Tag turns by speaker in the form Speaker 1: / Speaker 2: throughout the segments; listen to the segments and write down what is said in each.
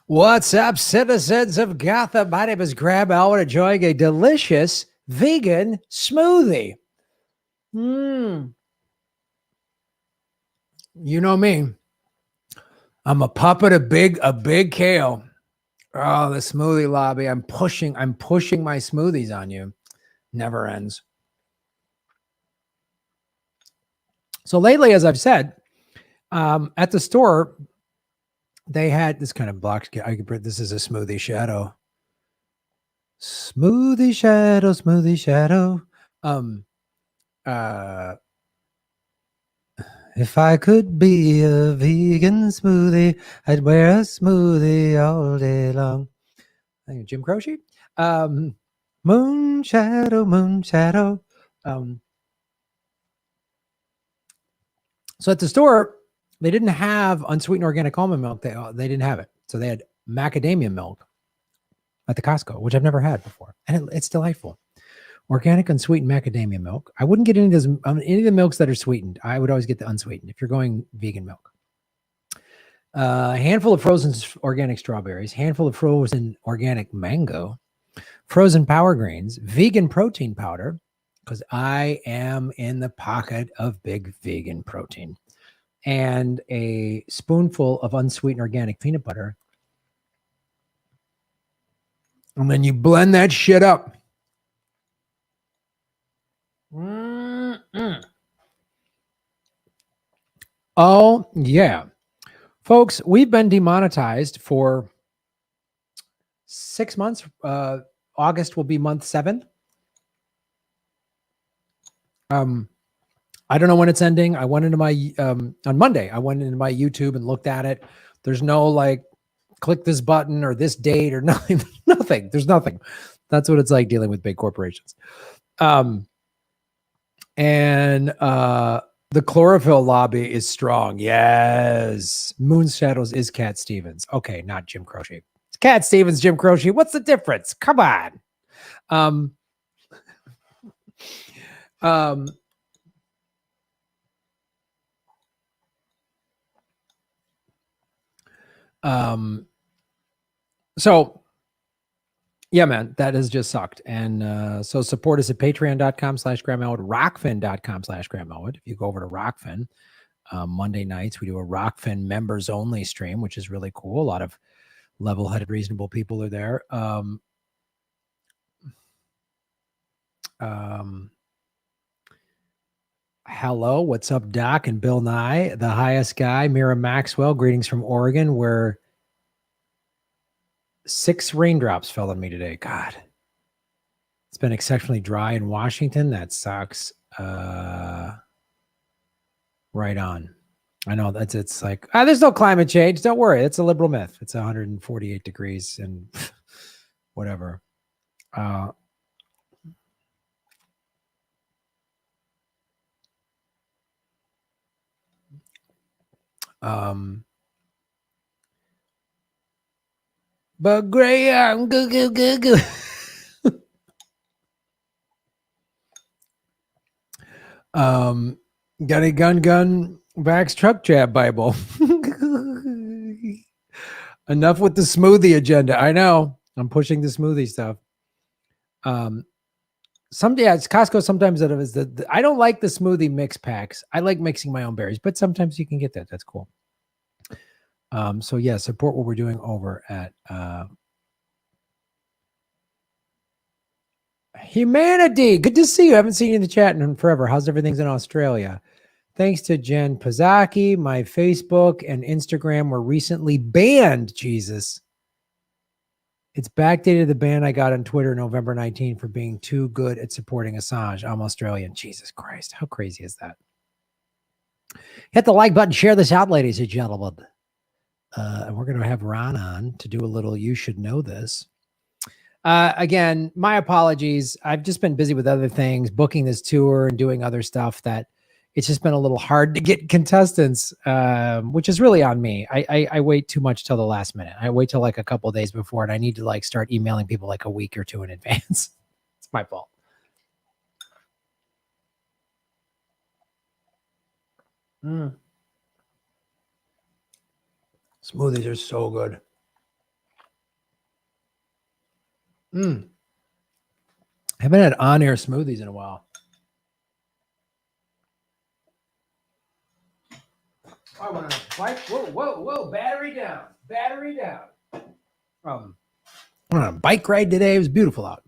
Speaker 1: What's up, citizens of Gotham? My name is Graham Elwood, enjoying a delicious vegan smoothie. You know me. I'm a puppet of big kale. Oh, the smoothie lobby. I'm pushing my smoothies on you. Never ends. So lately, as I've said, at the store, they had this kind of blocks. This is a smoothie shadow. Smoothie shadow, smoothie shadow. If I could be a vegan smoothie, I'd wear a smoothie all day long. Jim Croce. Moon shadow, moon shadow. So at the store, they didn't have unsweetened organic almond milk. They didn't have it. So they had macadamia milk at the Costco, which I've never had before. And it's delightful. Organic unsweetened macadamia milk. I wouldn't get any of the milks that are sweetened. I would always get the unsweetened if you're going vegan milk. A handful of frozen organic strawberries, handful of frozen organic mango, frozen power greens, vegan protein powder, because I am in the pocket of big vegan protein, and a spoonful of unsweetened organic peanut butter. And then you blend that shit up. Oh, yeah. Folks, we've been demonetized for 6 months. August will be month 7. I don't know when it's ending. I went into my on Monday. I went into my YouTube and looked at it. There's no like click this button or this date or nothing. Nothing. There's nothing. That's what it's like dealing with big corporations. The chlorophyll lobby is strong. Yes. Moon Shadows is Cat Stevens. Okay, not Jim Croce. It's Cat Stevens, Jim Croce. What's the difference? Come on. So yeah, man, that has just sucked. And so support us at patreon.com/Graham Elwood, rockfin.com/Graham Elwood. If you go over to Rockfin, Monday nights, we do a Rockfin members only stream, which is really cool. A lot of level-headed, reasonable people are there. Hello, what's up, Doc and Bill Nye, the highest guy, Mira Maxwell, greetings from Oregon, where 6 raindrops fell on me today. God, it's been exceptionally dry in Washington. That sucks. Right on. I know it's like, there's no climate change. Don't worry. It's a liberal myth. It's 148 degrees and whatever. But Graham, go. Got a gun, Vax truck jab Bible. Enough with the smoothie agenda. I know. I'm pushing the smoothie stuff. It's Costco. Sometimes that is I don't like the smoothie mix packs. I like mixing my own berries, but sometimes you can get that. That's cool. So yeah, support what we're doing over at Humanity. Good to see you. I haven't seen you in the chat in forever. How's everything in Australia? Thanks to Jen Pazaki, my Facebook and Instagram were recently banned. Jesus. It's backdated the ban I got on Twitter November 19 for being too good at supporting Assange. I'm Australian. Jesus Christ. How crazy is that? Hit the like button. Share this out, ladies and gentlemen. And we're going to have Ron on to do a little You Should Know This. Again, my apologies. I've just been busy with other things, booking this tour and doing other stuff that it's just been a little hard to get contestants, which is really on me. I wait too much till the last minute. I wait till like a couple of days before, and I need to like start emailing people like a week or 2 in advance. It's my fault. Smoothies are so good. Mm. Haven't had on-air smoothies in a while. I want to bike. Whoa! Battery down. I'm on a bike ride today. It was beautiful out.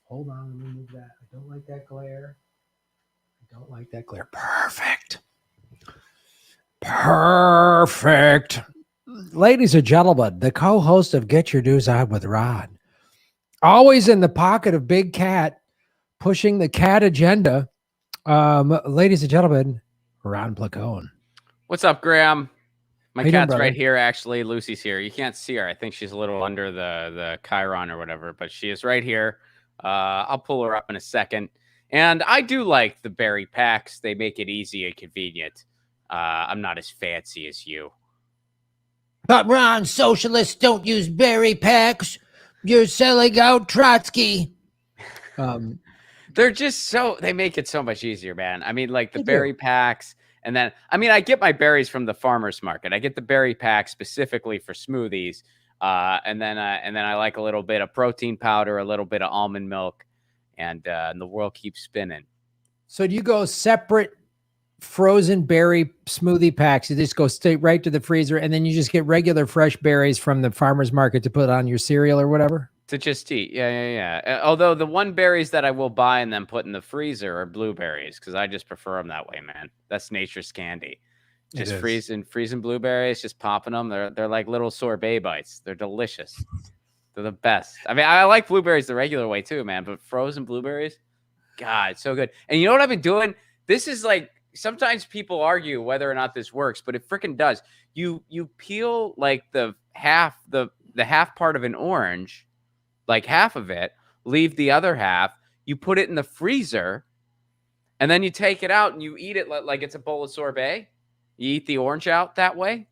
Speaker 1: Hold on, let me move that. I don't like that glare. Perfect. Ladies and gentlemen, the co-host of Get Your News On with Ron. Always in the pocket of Big Cat, pushing the cat agenda. Ladies and gentlemen, Ron Placone.
Speaker 2: What's up, Graham? My
Speaker 1: How you
Speaker 2: cat's
Speaker 1: doing,
Speaker 2: right
Speaker 1: brother?
Speaker 2: here, actually. Lucy's here. You can't see her. I think she's a little under the Chiron or whatever, but she is right here. I'll pull her up in a second. And I do like the berry packs. They make it easy and convenient. I'm not as fancy as you.
Speaker 1: But Ron, socialists don't use berry packs. You're selling out Trotsky.
Speaker 2: They're just they make it so much easier, man. I mean, like the
Speaker 1: They
Speaker 2: berry
Speaker 1: do.
Speaker 2: packs. And then, I mean, I get my berries from the farmer's market. I get the berry pack specifically for smoothies. And then I like a little bit of protein powder, a little bit of almond milk, and the world keeps spinning.
Speaker 1: So do you go separate frozen berry smoothie packs? You just go straight right to the freezer, and then you just get regular fresh berries from the farmer's market to put on your cereal or whatever?
Speaker 2: To just eat. Yeah. Although the one berries that I will buy and then put in the freezer are blueberries, because I just prefer them that way, man. That's nature's candy. Just freezing blueberries, just popping them. They're like little sorbet bites. They're delicious. They're the best. I mean, I like blueberries the regular way too, man. But frozen blueberries, God, it's so good. And you know what I've been doing? This is like, sometimes people argue whether or not this works, but it freaking does. You peel like the half part of an orange, like half of it, leave the other half, you put it in the freezer, and then you take it out and you eat it like it's a bowl of sorbet. You eat the orange out that way.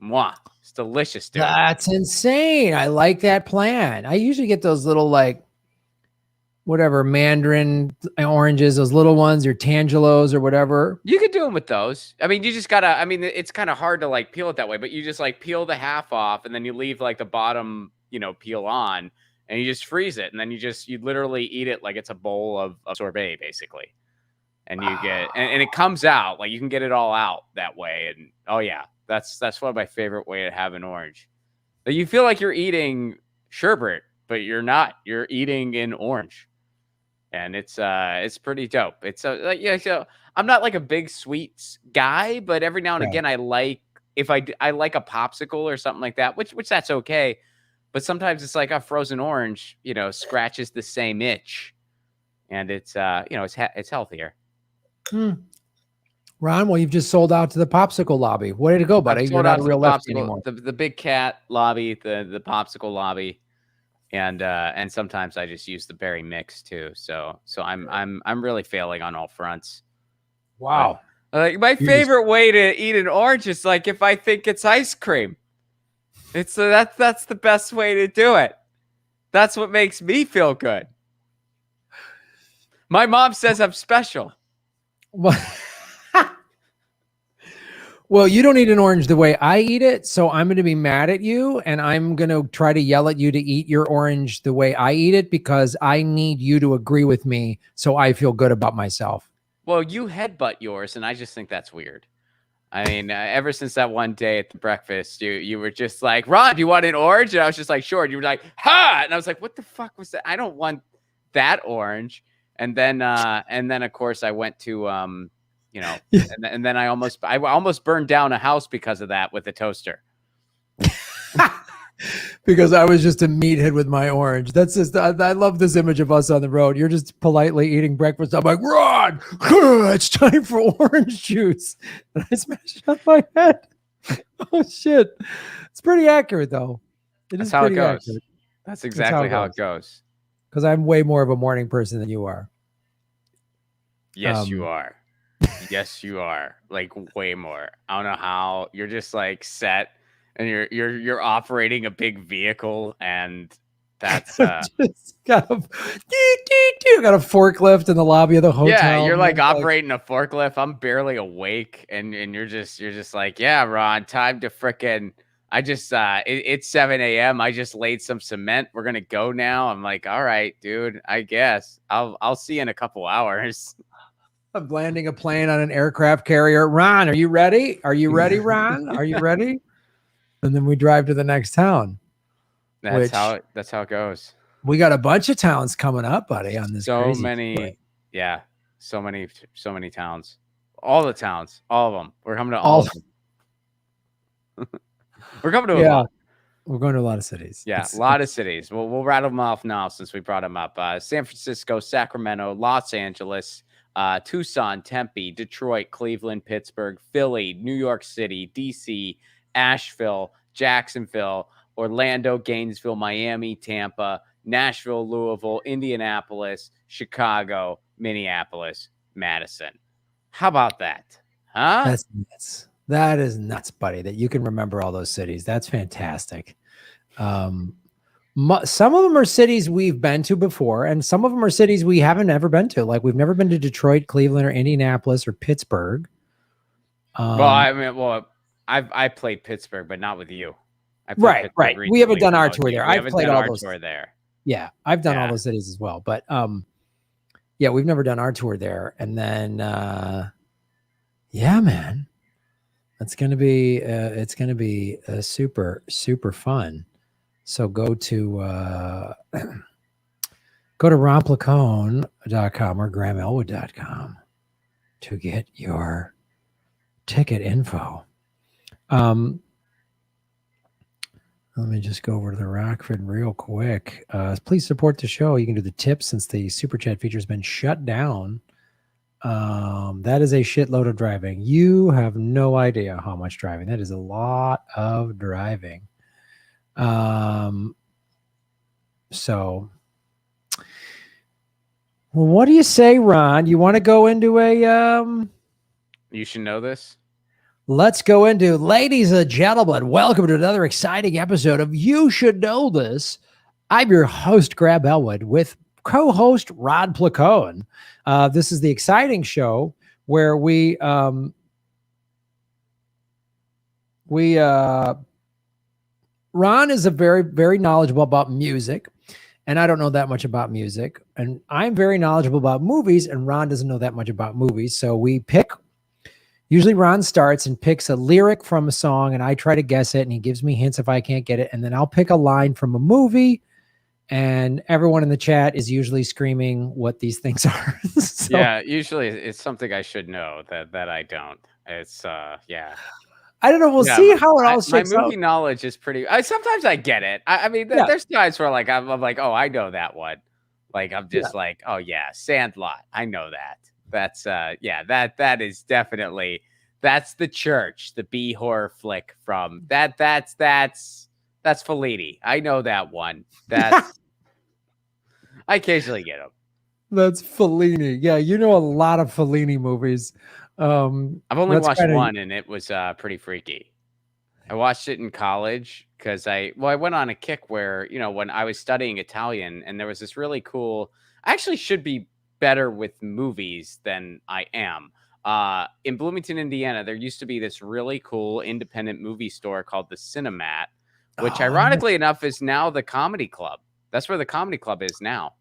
Speaker 2: Mwah. It's delicious, dude.
Speaker 1: That's insane. I like that plan. I usually get those little, like, whatever, mandarin oranges, those little ones, or tangelos or whatever.
Speaker 2: You could do them with those. I mean, you just gotta, I mean, it's kind of hard to like peel it that way, but you just like peel the half off and then you leave like the bottom, peel on, and you just freeze it. And then you literally eat it like it's a bowl of sorbet, basically. And you get, and it comes out, like you can get it all out that way. And oh yeah, that's one of my favorite way to have an orange. But you feel like you're eating sherbet, but you're not. You're eating an orange. And it's pretty dope. It's so I'm not like a big sweets guy, but every now and again I like, if I like a popsicle or something like that, which that's okay. But sometimes it's like a frozen orange, scratches the same itch, and it's it's healthier.
Speaker 1: Ron, well, you've just sold out to the popsicle lobby. Way to go, buddy! You're not a real lefty anymore.
Speaker 2: The big cat lobby, the popsicle lobby. And sometimes I just use the berry mix too. So I'm really failing on all fronts.
Speaker 1: Wow.
Speaker 2: Like my favorite way to eat an orange is like if I think it's ice cream. It's that's the best way to do it. That's what makes me feel good. My mom says I'm special.
Speaker 1: Well, you don't eat an orange the way I eat it, so I'm going to be mad at you, and I'm going to try to yell at you to eat your orange the way I eat it, because I need you to agree with me so I feel good about myself.
Speaker 2: Well, you headbutt yours, and I just think that's weird. I mean, ever since that one day at the breakfast, you were just like, Ron, do you want an orange? And I was just like, sure. And you were like, ha! And I was like, what the fuck was that? I don't want that orange. And then of course I went to, and then I almost burned down a house because of that with a toaster.
Speaker 1: Because I was just a meathead with my orange. That's just, I love this image of us on the road. You're just politely eating breakfast. I'm like, Ron, it's time for orange juice. And I smashed it on my head. Oh shit. It's pretty accurate though.
Speaker 2: That's how it goes. Accurate. That's exactly how it goes.
Speaker 1: Because I'm way more of a morning person than you are.
Speaker 2: Yes, you are. Yes, you are. Like way more. I don't know how. You're just like set, and you're operating a big vehicle, and that's
Speaker 1: just got a forklift in the lobby of the hotel.
Speaker 2: Yeah, you're like operating a forklift. I'm barely awake, and you're just like, yeah, Ron, time to frickin' I just it's 7 a.m. I just laid some cement. We're gonna go now. I'm like, all right, dude. I guess I'll see you in a couple hours.
Speaker 1: I'm landing a plane on an aircraft carrier. Ron, are you ready? Are you ready, Ron? Are you ready? And then we drive to the next town.
Speaker 2: That's how it goes.
Speaker 1: We got a bunch of towns coming up, buddy, on this
Speaker 2: So
Speaker 1: crazy
Speaker 2: many,
Speaker 1: tour.
Speaker 2: yeah, so many towns. All the towns, all of them. We're coming to all of them. We're coming to a lot.
Speaker 1: We're going to a lot of cities.
Speaker 2: Yeah, a lot of cities. We'll rattle them off now since we brought them up. San Francisco, Sacramento, Los Angeles, Tucson, Tempe, Detroit, Cleveland, Pittsburgh, Philly, New York City, DC, Asheville, Jacksonville, Orlando, Gainesville, Miami, Tampa, Nashville, Louisville, Indianapolis, Chicago, Minneapolis, Madison. How about that? Huh?
Speaker 1: That's nuts. That is nuts, buddy, that you can remember all those cities. That's fantastic. Some of them are cities we've been to before, and some of them are cities we haven't ever been to. Like we've never been to Detroit, Cleveland, or Indianapolis, or Pittsburgh.
Speaker 2: I played Pittsburgh, but not with you.
Speaker 1: Right. We haven't done our tour there. I've played all those
Speaker 2: tour there.
Speaker 1: Yeah, I've done all those cities as well, but yeah, we've never done our tour there. And then, yeah, man, it's gonna be super fun. So go to ronplacone.com or grahamelwood.com to get your ticket info. Let me just go over to the Rockford real quick. Please support the show. You can do the tips since the super chat feature has been shut down. That is a shitload of driving. You have no idea how much driving. That is a lot of driving. So, well, what do you say, Ron? You want to go into a
Speaker 2: You should know this.
Speaker 1: Let's go into, ladies and gentlemen, welcome to another exciting episode of You Should Know This. I'm your host, Grab Elwood, with co-host Rod Placone. This is the exciting show where Ron is a very, very knowledgeable about music, and I don't know that much about music. And I'm very knowledgeable about movies, and Ron doesn't know that much about movies. So we pick. Usually Ron starts and picks a lyric from a song, and I try to guess it, and he gives me hints if I can't get it. And then I'll pick a line from a movie, and everyone in the chat is usually screaming what these things are. So,
Speaker 2: yeah, usually it's something I should know that I don't. It's yeah.
Speaker 1: I don't know. We'll see how it all shakes out.
Speaker 2: My movie knowledge is pretty. Sometimes I get it. I mean, there's times where like I'm like, oh, I know that one. Like I'm just like, oh yeah, Sandlot. I know that. That's that is definitely, that's the Church, the B horror flick from that's Fellini. I know that one. That's I occasionally get them.
Speaker 1: That's Fellini. Yeah, you know a lot of Fellini movies.
Speaker 2: I've only watched one, and it was pretty freaky. I watched it in college because I went on a kick where, when I was studying Italian, and there was this really cool. I actually should be better with movies than I am. In Bloomington, Indiana, there used to be this really cool independent movie store called the Cinemat, which ironically enough is now the Comedy Club. That's where the Comedy Club is now.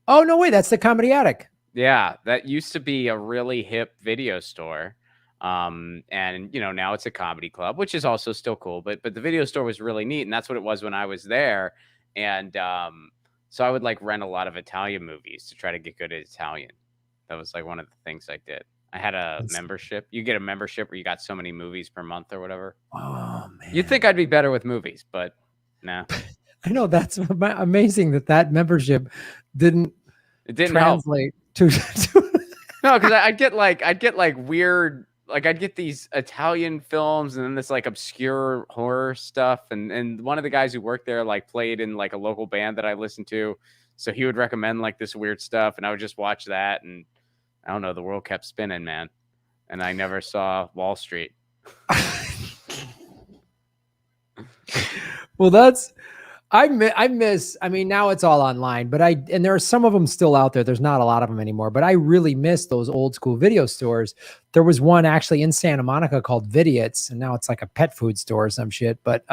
Speaker 1: Oh, no way. That's the Comedy Attic.
Speaker 2: Yeah, that used to be a really hip video store. And now it's a comedy club, which is also still cool, but the video store was really neat. And that's what it was when I was there. And, so I would like rent a lot of Italian movies to try to get good at Italian. That was like one of the things I did. I had a membership. You get a membership where you got so many movies per month or whatever.
Speaker 1: Oh man.
Speaker 2: You'd think I'd be better with movies, but nah.
Speaker 1: I know, that's amazing that membership didn't translate
Speaker 2: help. No, because I'd get weird, like I'd get these Italian films and then this like obscure horror stuff. And one of the guys who worked there like played in like a local band that I listened to. So he would recommend like this weird stuff and I would just watch that. And I don't know, the world kept spinning, man. And I never saw Wall Street.
Speaker 1: Well, I miss, I mean, now it's all online, but and there are some of them still out there. There's not a lot of them anymore, but I really miss those old school video stores. There was one actually in Santa Monica called Vidiot's, and now it's like a pet food store or some shit. But,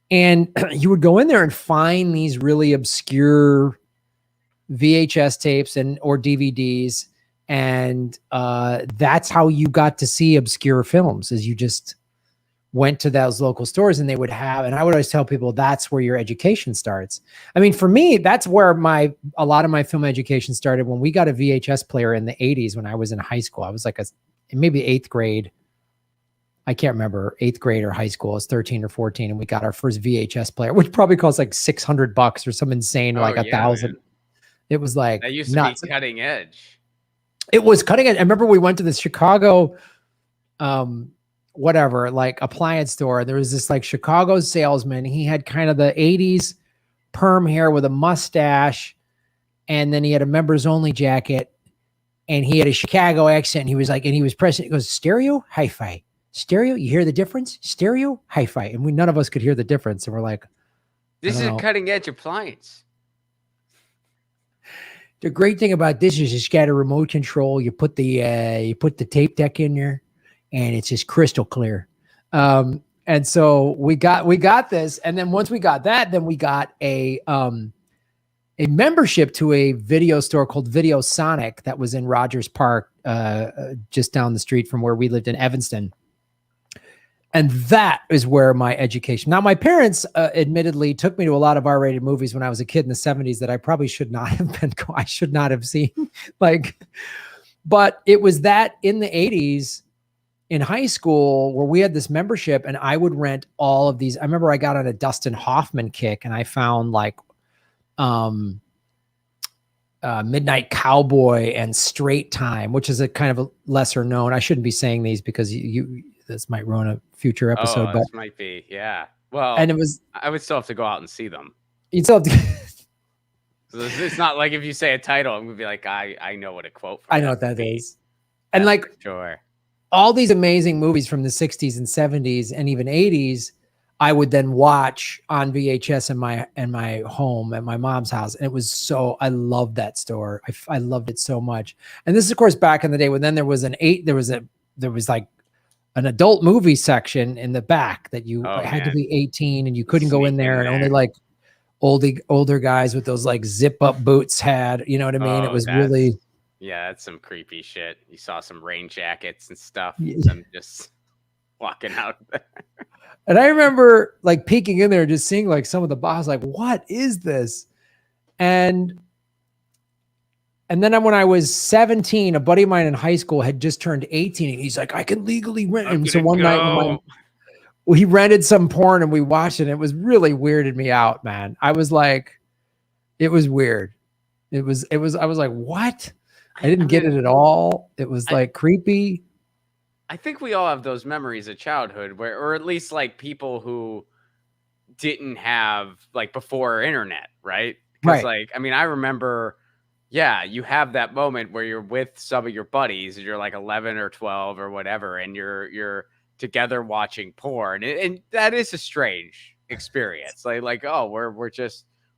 Speaker 1: and you would go in there and find these really obscure VHS tapes or DVDs. And, that's how you got to see obscure films, is you just went to those local stores and they would have, and I would always tell people that's where your education starts. I mean, for me, that's where a lot of my film education started, when we got a VHS player in the 80s when I was in high school. I was like maybe 8th grade. I can't remember, 8th grade or high school. I was 13 or 14 and we got our first VHS player, which probably cost like $600 or some insane, like $1,000. Man. It was like
Speaker 2: that used to
Speaker 1: nuts.
Speaker 2: be cutting edge.
Speaker 1: It was cutting edge. I remember we went to the Chicago, whatever, like appliance store. There was this like Chicago salesman. He had kind of the 80s perm hair with a mustache. And then he had a members only jacket and he had a Chicago accent. He was like, and he was pressing, he goes, stereo, hi-fi, stereo. You hear the difference? Stereo, hi-fi. And none of us could hear the difference. And we're like,
Speaker 2: this is a cutting edge appliance.
Speaker 1: The great thing about this is it's got a remote control. You put the tape deck in there, and it's just crystal clear. And so we got this. And then once we got that, then we got a membership to a video store called Video Sonic that was in Rogers Park, just down the street from where we lived in Evanston. And that is where my education. Now, my parents admittedly took me to a lot of R-rated movies when I was a kid in the 70s that I probably should not have been. I should not have seen. But it was that in the 80s in high school where we had this membership, and I would rent all of these. I remember I got on a Dustin Hoffman kick, and I found like Midnight Cowboy and Straight Time, which is a kind of a lesser known. I shouldn't be saying these because this might ruin a future episode. But
Speaker 2: this might be, yeah. Well,
Speaker 1: and I
Speaker 2: would still have to go out and see them.
Speaker 1: You'd still have to.
Speaker 2: So it's not like if you say a title, I'm gonna be like, I know what a quote.
Speaker 1: I know what that is, and like
Speaker 2: sure,
Speaker 1: all these amazing movies from the 60s and 70s and even 80s, I would then watch on VHS in my home at my mom's house. And it was I loved that store. I loved it so much. And this is of course back in the day when then there was like an adult movie section in the back that you had to be 18 and you couldn't go in there, and only like older guys with those like zip up boots had, you know what I mean? It was really,
Speaker 2: yeah, that's some creepy shit. You saw some rain jackets and stuff. Them just walking out there.
Speaker 1: And I remember like peeking in there, just seeing like some of the boss, like, what is this? And then when I was 17, a buddy of mine in high school had just turned 18, and he's like, I can legally rent him. So one night he rented some porn and we watched it. And it was really weirded me out, man. I was like, it was weird. I was like, what? I didn't get it at all. It was like creepy.
Speaker 2: I think we all have those memories of childhood or at least like people who didn't have like before internet, right? Because like, I mean, I remember, yeah, you have that moment where you're with some of your buddies and you're like 11 or 12 or whatever, and you're together watching porn, and that is a strange experience. Like oh, we're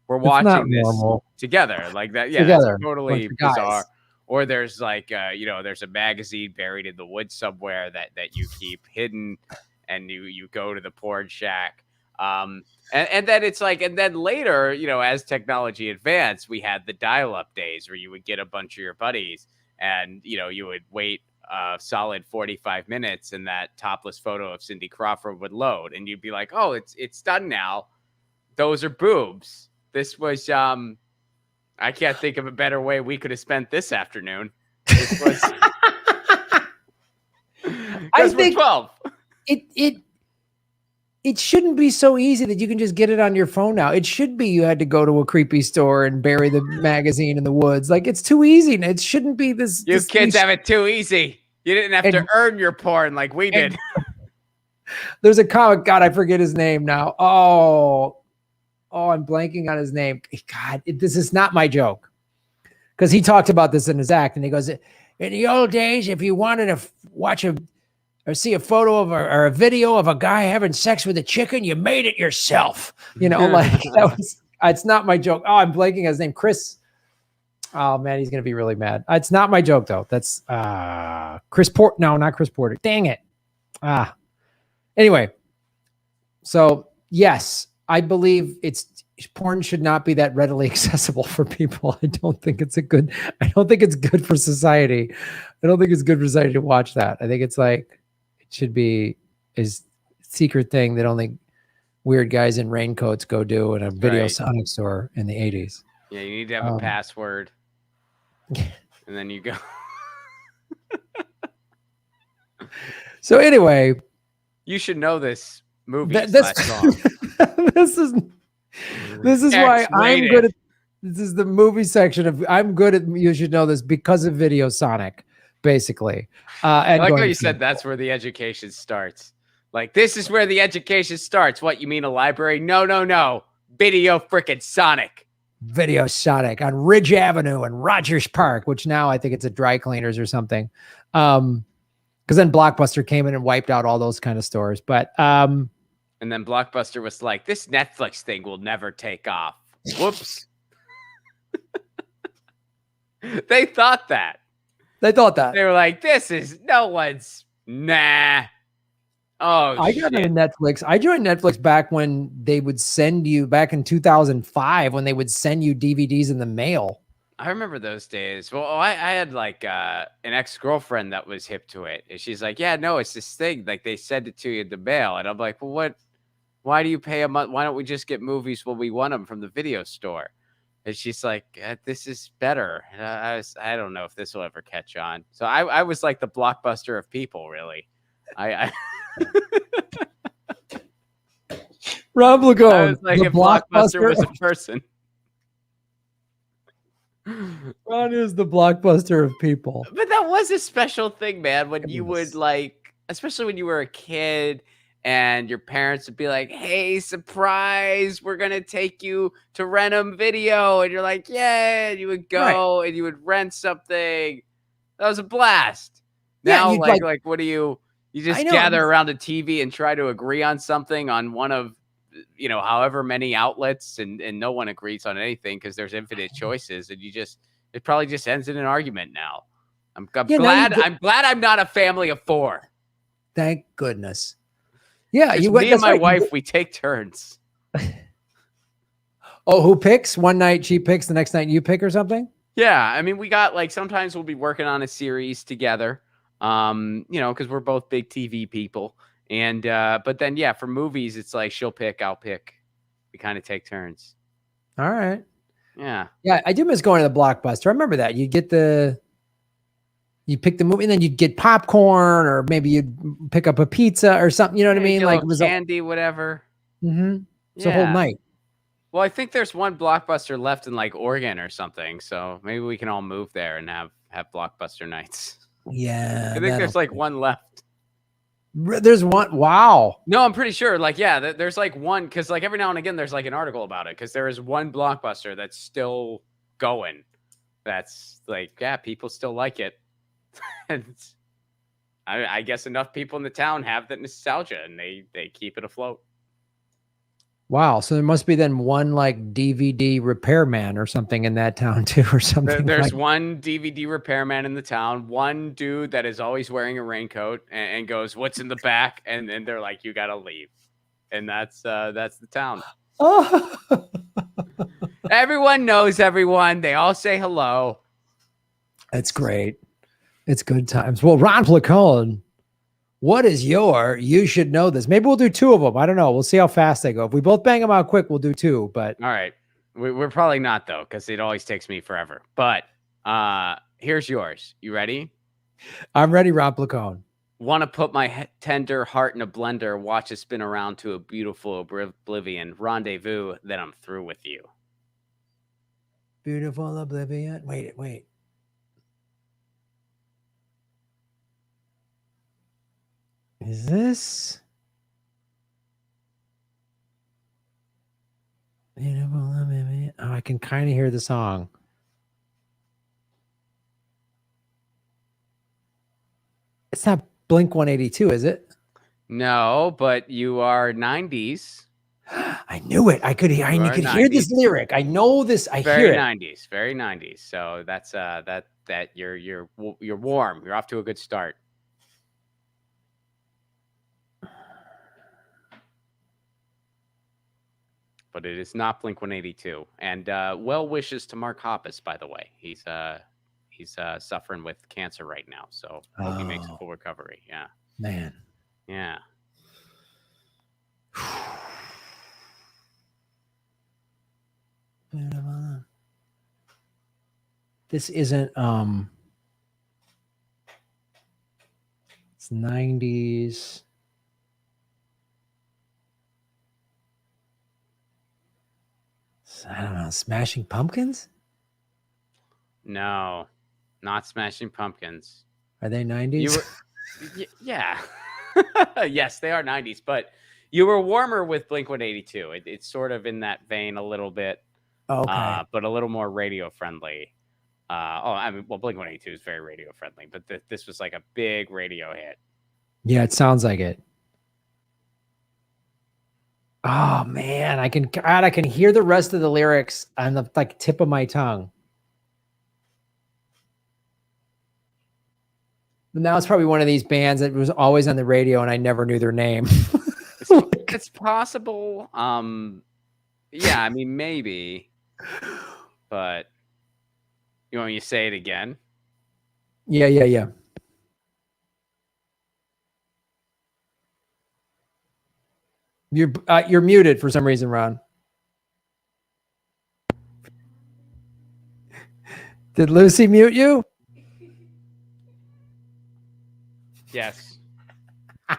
Speaker 2: watching this together like that. Yeah, together. That's totally bizarre. Or there's like there's a magazine buried in the woods somewhere that you keep hidden, and you go to the porn shack. And then it's like, and then later, as technology advanced, we had the dial-up days where you would get a bunch of your buddies and, you would wait a solid 45 minutes and that topless photo of Cindy Crawford would load and you'd be like, oh, it's done now. Those are boobs. This was, I can't think of a better way we could have spent this afternoon. This was,
Speaker 1: I think
Speaker 2: 12.
Speaker 1: It shouldn't be so easy that you can just get it on your phone now. It should be you had to go to a creepy store and bury the magazine in the woods. Like, it's too easy. It shouldn't be this.
Speaker 2: You kids have it too easy. You didn't have to earn your porn like we did.
Speaker 1: There's a comic, God, I forget his name now. Oh, I'm blanking on his name. God, this is not my joke. Because he talked about this in his act, and he goes, in the old days, if you wanted to watch a or see a photo of or a video of a guy having sex with a chicken, you made it yourself. You know, like that was. It's not my joke. Oh, I'm blanking his name, Chris. Oh man, he's gonna be really mad. It's not my joke though. That's Chris Port. No, not Chris Porter. Dang it. Anyway, so yes, I believe porn should not be that readily accessible for people. I don't think it's good for society. I don't think it's good for society to watch that. I think it's like it should be is secret thing that only weird guys in raincoats go do in a video Sonic store in the 80s.
Speaker 2: Yeah, you need to have a password. And then you go.
Speaker 1: So anyway,
Speaker 2: you should know this movie.
Speaker 1: This is why I'm good at. This is the movie section of. I'm good at. You should know this because of Video Sonic, basically.
Speaker 2: I like how you said that's where the education starts. Like, this is where the education starts. What, you mean a library? No. Video frickin' Sonic.
Speaker 1: Video Sonic on Ridge Avenue and Rogers Park, which now I think it's a dry cleaners or something. Because then Blockbuster came in and wiped out all those kind of stores. But
Speaker 2: and then Blockbuster was like, this Netflix thing will never take off. Whoops. They thought that.
Speaker 1: They were
Speaker 2: like, nah. Oh,
Speaker 1: I got into Netflix. I joined Netflix back when they would send you, back in 2005, when they would send you DVDs in the mail.
Speaker 2: I remember those days. Well, I had like an ex-girlfriend that was hip to it. And she's like, yeah, no, it's this thing. Like, they send it to you in the mail. And I'm like, well, why do you pay a month? Why don't we just get movies when we want them from the video store? And she's like, this is better. And I don't know if this will ever catch on. So I was like the Blockbuster of people, really. I
Speaker 1: Rob Placone,
Speaker 2: like if Blockbuster was a person.
Speaker 1: Ron is the Blockbuster of people.
Speaker 2: But that was a special thing, man, when you would like, especially when you were a kid and your parents would be like, hey, surprise, we're going to take you to Renum Video. And you're like, yeah, and you would go and you would rent something. That was a blast. Now, like, what do you just gather around a TV and try to agree on something on one of, however many outlets, and no one agrees on anything because there's infinite choices, and it probably just ends in an argument now. I'm glad I'm not a family of four.
Speaker 1: Thank goodness. Yeah,
Speaker 2: me and my wife, we take turns.
Speaker 1: Oh, who picks? One night she picks, the next night you pick or something?
Speaker 2: Yeah, I mean, we got like sometimes we'll be working on a series together. Because we're both big TV people. And but then for movies, it's like she'll pick, I'll pick. We kind of take turns.
Speaker 1: All right.
Speaker 2: Yeah.
Speaker 1: Yeah, I do miss going to the Blockbuster. I remember that. You'd pick the movie and then you'd get popcorn, or maybe you'd pick up a pizza or something. You know what I mean? Like it was
Speaker 2: candy, whatever.
Speaker 1: Mm-hmm. It's a whole night.
Speaker 2: Well, I think there's one Blockbuster left in like Oregon or something. So maybe we can all move there and have Blockbuster nights.
Speaker 1: Yeah.
Speaker 2: I think there's like one left.
Speaker 1: There's one. Wow.
Speaker 2: No, I'm pretty sure. Like, there's like one, because like every now and again there's like an article about it, because there is one Blockbuster that's still going. That's like, people still like it. And I guess enough people in the town have that nostalgia, and they keep it afloat.
Speaker 1: Wow. So there must be then one like DVD repairman or something in that town too, or something.
Speaker 2: There's one DVD repairman in the town, one dude that is always wearing a raincoat and goes, what's in the back? And they're like, you got to leave. And that's the town.
Speaker 1: Oh.
Speaker 2: Everyone knows everyone. They all say hello.
Speaker 1: That's great. It's good times. Well, Ron Placone, what is you should know this. Maybe we'll do two of them. I don't know. We'll see how fast they go. If we both bang them out quick, we'll do two. But
Speaker 2: all right. We're probably not, though, because it always takes me forever. But here's yours. You ready?
Speaker 1: I'm ready, Ron Placone.
Speaker 2: Want to put my tender heart in a blender, watch it spin around to a beautiful oblivion. Rendezvous, then I'm through with you.
Speaker 1: Beautiful oblivion. Wait. Is this beautiful oblivion? Oh, I can kind of hear the song. It's not Blink 182, is it?
Speaker 2: No, but you are 90s.
Speaker 1: I knew it. I could hear this lyric. I know this. I hear it.
Speaker 2: 90s, very 90s. So that's that you're warm. You're off to a good start. But it is not Blink 182. And well wishes to Mark Hoppus, by the way. He's suffering with cancer right now, so hope he makes a full recovery. Yeah,
Speaker 1: man.
Speaker 2: Yeah.
Speaker 1: This isn't it's 90s. I don't know, Smashing Pumpkins?
Speaker 2: No, not Smashing Pumpkins.
Speaker 1: Are they 90s?
Speaker 2: Yeah. Yes, they are 90s, but you were warmer with Blink 182. It's sort of in that vein a little bit.
Speaker 1: Okay.
Speaker 2: But a little more radio friendly. Blink 182 is very radio friendly, but this was like a big radio hit.
Speaker 1: Yeah, it sounds like it. Oh man, I can hear the rest of the lyrics on the tip of my tongue. But now it's probably one of these bands that was always on the radio and I never knew their name.
Speaker 2: It's possible. Yeah, I mean maybe. But you want me to say it again?
Speaker 1: Yeah. You're muted for some reason, Ron. Did Lucy mute you?
Speaker 2: Yes. Am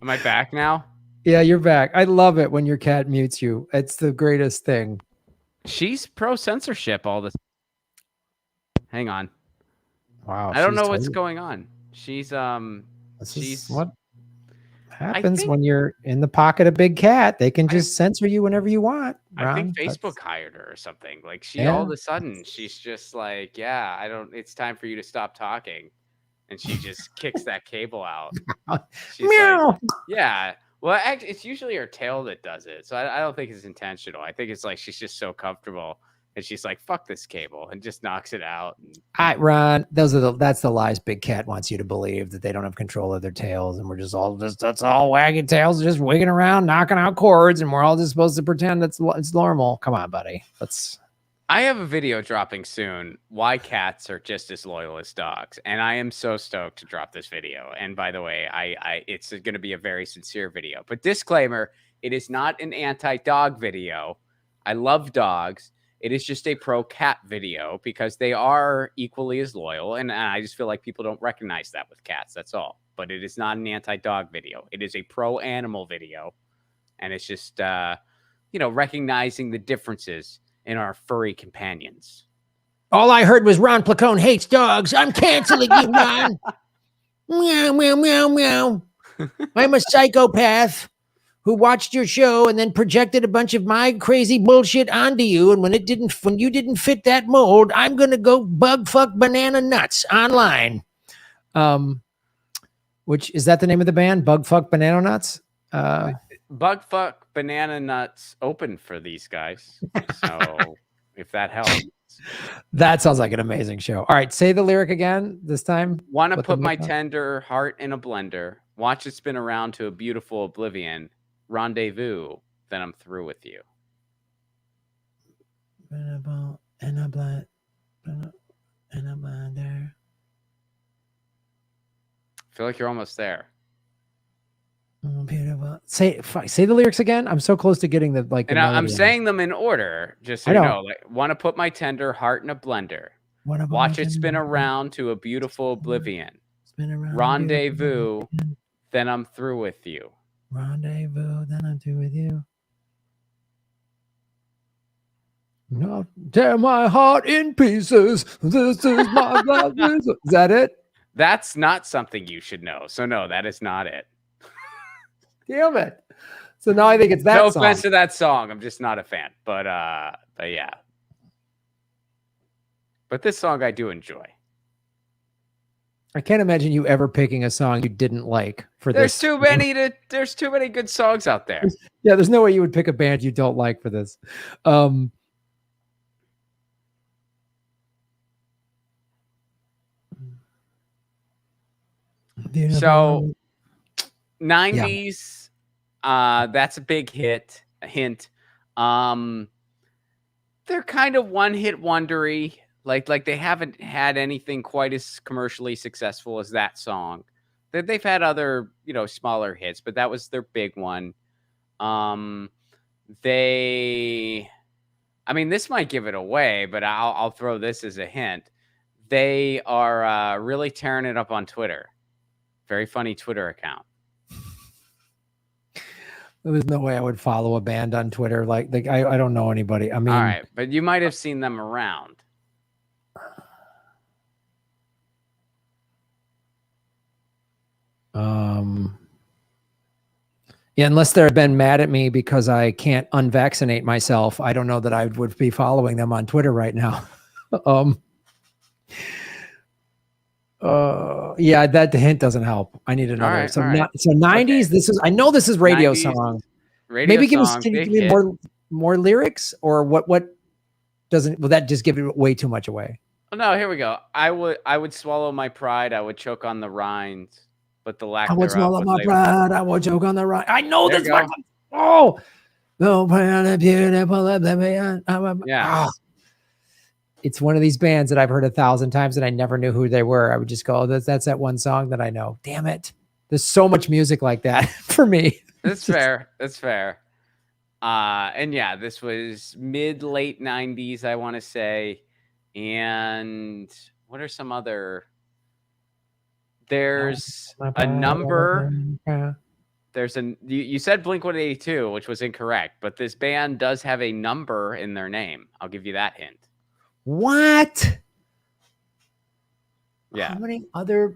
Speaker 2: I back now?
Speaker 1: Yeah, you're back. I love it when your cat mutes you. It's the greatest thing.
Speaker 2: She's pro censorship all this.
Speaker 1: Hang on. Wow.
Speaker 2: I don't know what's going on. She's
Speaker 1: what happens when you're in the pocket of big cat. They can just censor you whenever you want. Ron.
Speaker 2: I think Facebook hired her or something. Like all of a sudden she's just like, it's time for you to stop talking. And she just kicks that cable out. She's
Speaker 1: meow.
Speaker 2: Like, yeah. Well, actually, it's usually her tail that does it. So I don't think it's intentional. I think it's like she's just so comfortable and she's like, fuck this cable, and just knocks it out.
Speaker 1: Ron, that's the lies big cat wants you to believe, that they don't have control of their tails and we're that's all wagging tails, just wigging around, knocking out cords, and we're all just supposed to pretend it's normal. Come on, buddy.
Speaker 2: I have a video dropping soon, why cats are just as loyal as dogs. And I am so stoked to drop this video. And by the way, it's going to be a very sincere video. But disclaimer, it is not an anti-dog video. I love dogs. It is just a pro-cat video because they are equally as loyal. And I just feel like people don't recognize that with cats. That's all. But it is not an anti-dog video. It is a pro-animal video. And it's just, recognizing the differences in our furry companions.
Speaker 1: All I heard was Ron Placone hates dogs. I'm canceling you, Ron. Meow, meow, meow, meow. I'm a psychopath who watched your show and then projected a bunch of my crazy bullshit onto you. And when you didn't fit that mold, I'm going to go bug fuck banana nuts online. Which is that the name of the band? Bug fuck banana nuts?
Speaker 2: Bug fuck banana nuts open for these guys. So if that helps.
Speaker 1: That sounds like an amazing show. All right, say the lyric again this time.
Speaker 2: Want to put my tender heart in a blender, watch it spin around to a beautiful oblivion, rendezvous, then I'm through with you.
Speaker 1: I
Speaker 2: feel like you're almost there.
Speaker 1: Say the lyrics again. I'm so close to getting the
Speaker 2: And I'm saying them in order, just so you know. Like, want to put my tender heart in a blender. Watch it spin around to a beautiful oblivion. Rendezvous, then I'm through with you.
Speaker 1: Rendezvous, then I'm through with you. No, tear my heart in pieces. This is my love. Is that it?
Speaker 2: That's not something you should know. So no, that is not it.
Speaker 1: Damn it. So now I think it's that song.
Speaker 2: No offense to that song. I'm just not a fan. But yeah. But this song I do enjoy.
Speaker 1: I can't imagine you ever picking a song you didn't like for
Speaker 2: There's
Speaker 1: this.
Speaker 2: too many there's too many good songs out there.
Speaker 1: Yeah, there's no way you would pick a band you don't like for this.
Speaker 2: So 90s, that's a big hint. They're kind of one-hit wondery. Like they haven't had anything quite as commercially successful as that song. They've had other, smaller hits, but that was their big one. This might give it away, but I'll throw this as a hint. They are really tearing it up on Twitter. Very funny Twitter account.
Speaker 1: There's no way I would follow a band on Twitter. Like I don't know anybody. I mean,
Speaker 2: all right, but you might have seen them around.
Speaker 1: Yeah, unless they've been mad at me because I can't unvaccinate myself, I don't know that I would be following them on Twitter right now. Yeah, that the hint doesn't help. I need another.
Speaker 2: Right,
Speaker 1: so 90s.
Speaker 2: Okay.
Speaker 1: I know this is radio
Speaker 2: 90s,
Speaker 1: song.
Speaker 2: Radio
Speaker 1: Maybe
Speaker 2: song,
Speaker 1: can you give me more lyrics, or what doesn't, will that just give it way too much away?
Speaker 2: Oh, no, here we go. I would swallow my pride. I would choke on the rind, but the lack
Speaker 1: I would swallow my pride. I would choke on the rind. I know this. Oh, no, beautiful.
Speaker 2: Yeah.
Speaker 1: It's one of these bands that I've heard 1,000 times and I never knew who they were. I would just go, that's that one song that I know. Damn it. There's so much music like that for me.
Speaker 2: That's fair. That's fair. And yeah, this was late 90s, I want to say. And what are some other? There's a number. There's you said Blink-182, which was incorrect, but this band does have a number in their name. I'll give you that hint.
Speaker 1: What?
Speaker 2: Yeah.
Speaker 1: How many other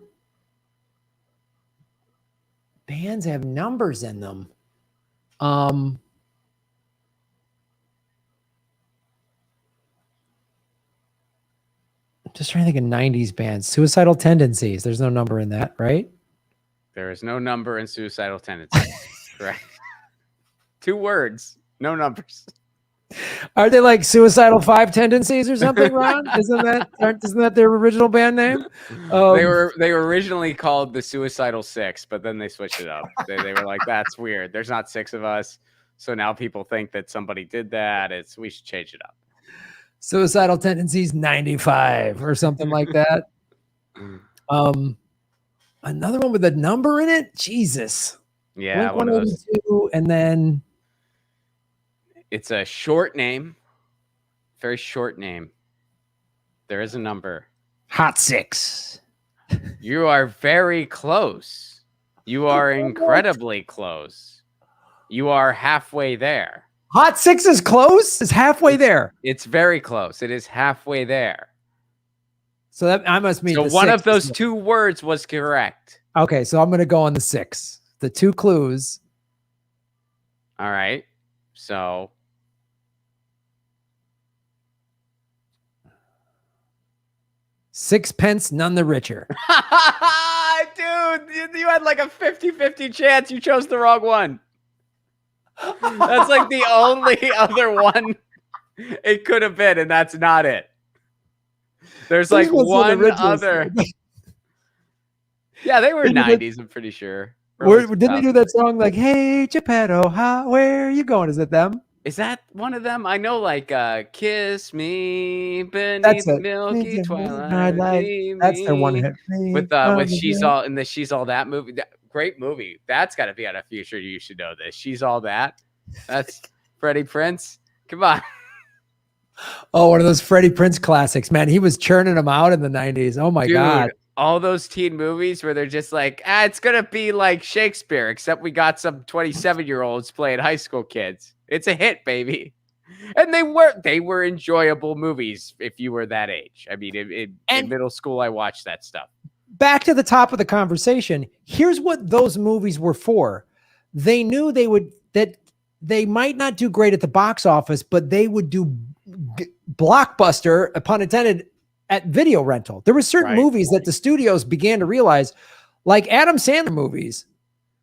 Speaker 1: bands have numbers in them? Just trying to think of 90s bands. Suicidal Tendencies. There's no number in that, right?
Speaker 2: There is no number in Suicidal Tendencies. Correct. 2 words, no numbers.
Speaker 1: Are they like Suicidal 5 Tendencies or something, Ron? Isn't that their original band name?
Speaker 2: They were originally called the Suicidal 6, but then they switched it up. They were like, that's weird. There's not 6 of us. So now people think that somebody did that. We should change it up.
Speaker 1: Suicidal Tendencies 95 or something like that. Another one with a number in it. Jesus.
Speaker 2: Yeah,
Speaker 1: one of those. And then
Speaker 2: it's a short name, very short name. There is a number.
Speaker 1: Hot 6.
Speaker 2: You are very close. You are incredibly close. You are halfway there.
Speaker 1: Hot 6 is close? It's halfway there.
Speaker 2: It's very close. It is halfway there.
Speaker 1: So that I must mean.
Speaker 2: So one of those 2 words was correct.
Speaker 1: Okay, so I'm going to go on the 6. The 2 clues.
Speaker 2: All right. So
Speaker 1: 6pence, none the richer.
Speaker 2: Dude, you had like a 50-50 chance. You chose the wrong one. That's like the only other one it could have been, and that's not it. There's like one other. Yeah, they were 90s, I'm pretty sure.
Speaker 1: Didn't they do that song like, hey, Geppetto, where are you going? Is it them?
Speaker 2: Is that one of them? I know like Kiss Me Beneath the Milky Twilight.
Speaker 1: That's their one hit.
Speaker 2: With She's All in the She's All That movie. Great movie. That's got to be on a future. You should know this. She's All That. That's Freddie Prinze. Come on.
Speaker 1: Oh, one of those Freddie Prinze classics, man. He was churning them out in the 90s. Oh my God.
Speaker 2: All those teen movies where they're just like, it's going to be like Shakespeare, except we got some 27-year-olds playing high school kids. It's a hit, baby. And they were enjoyable movies if you were that age. I mean, in middle school, I watched that stuff.
Speaker 1: Back to the top of the conversation. Here's what those movies were for. They knew that they might not do great at the box office, but they would do blockbuster, pun intended, at video rental. There were certain movies that the studios began to realize, like Adam Sandler movies,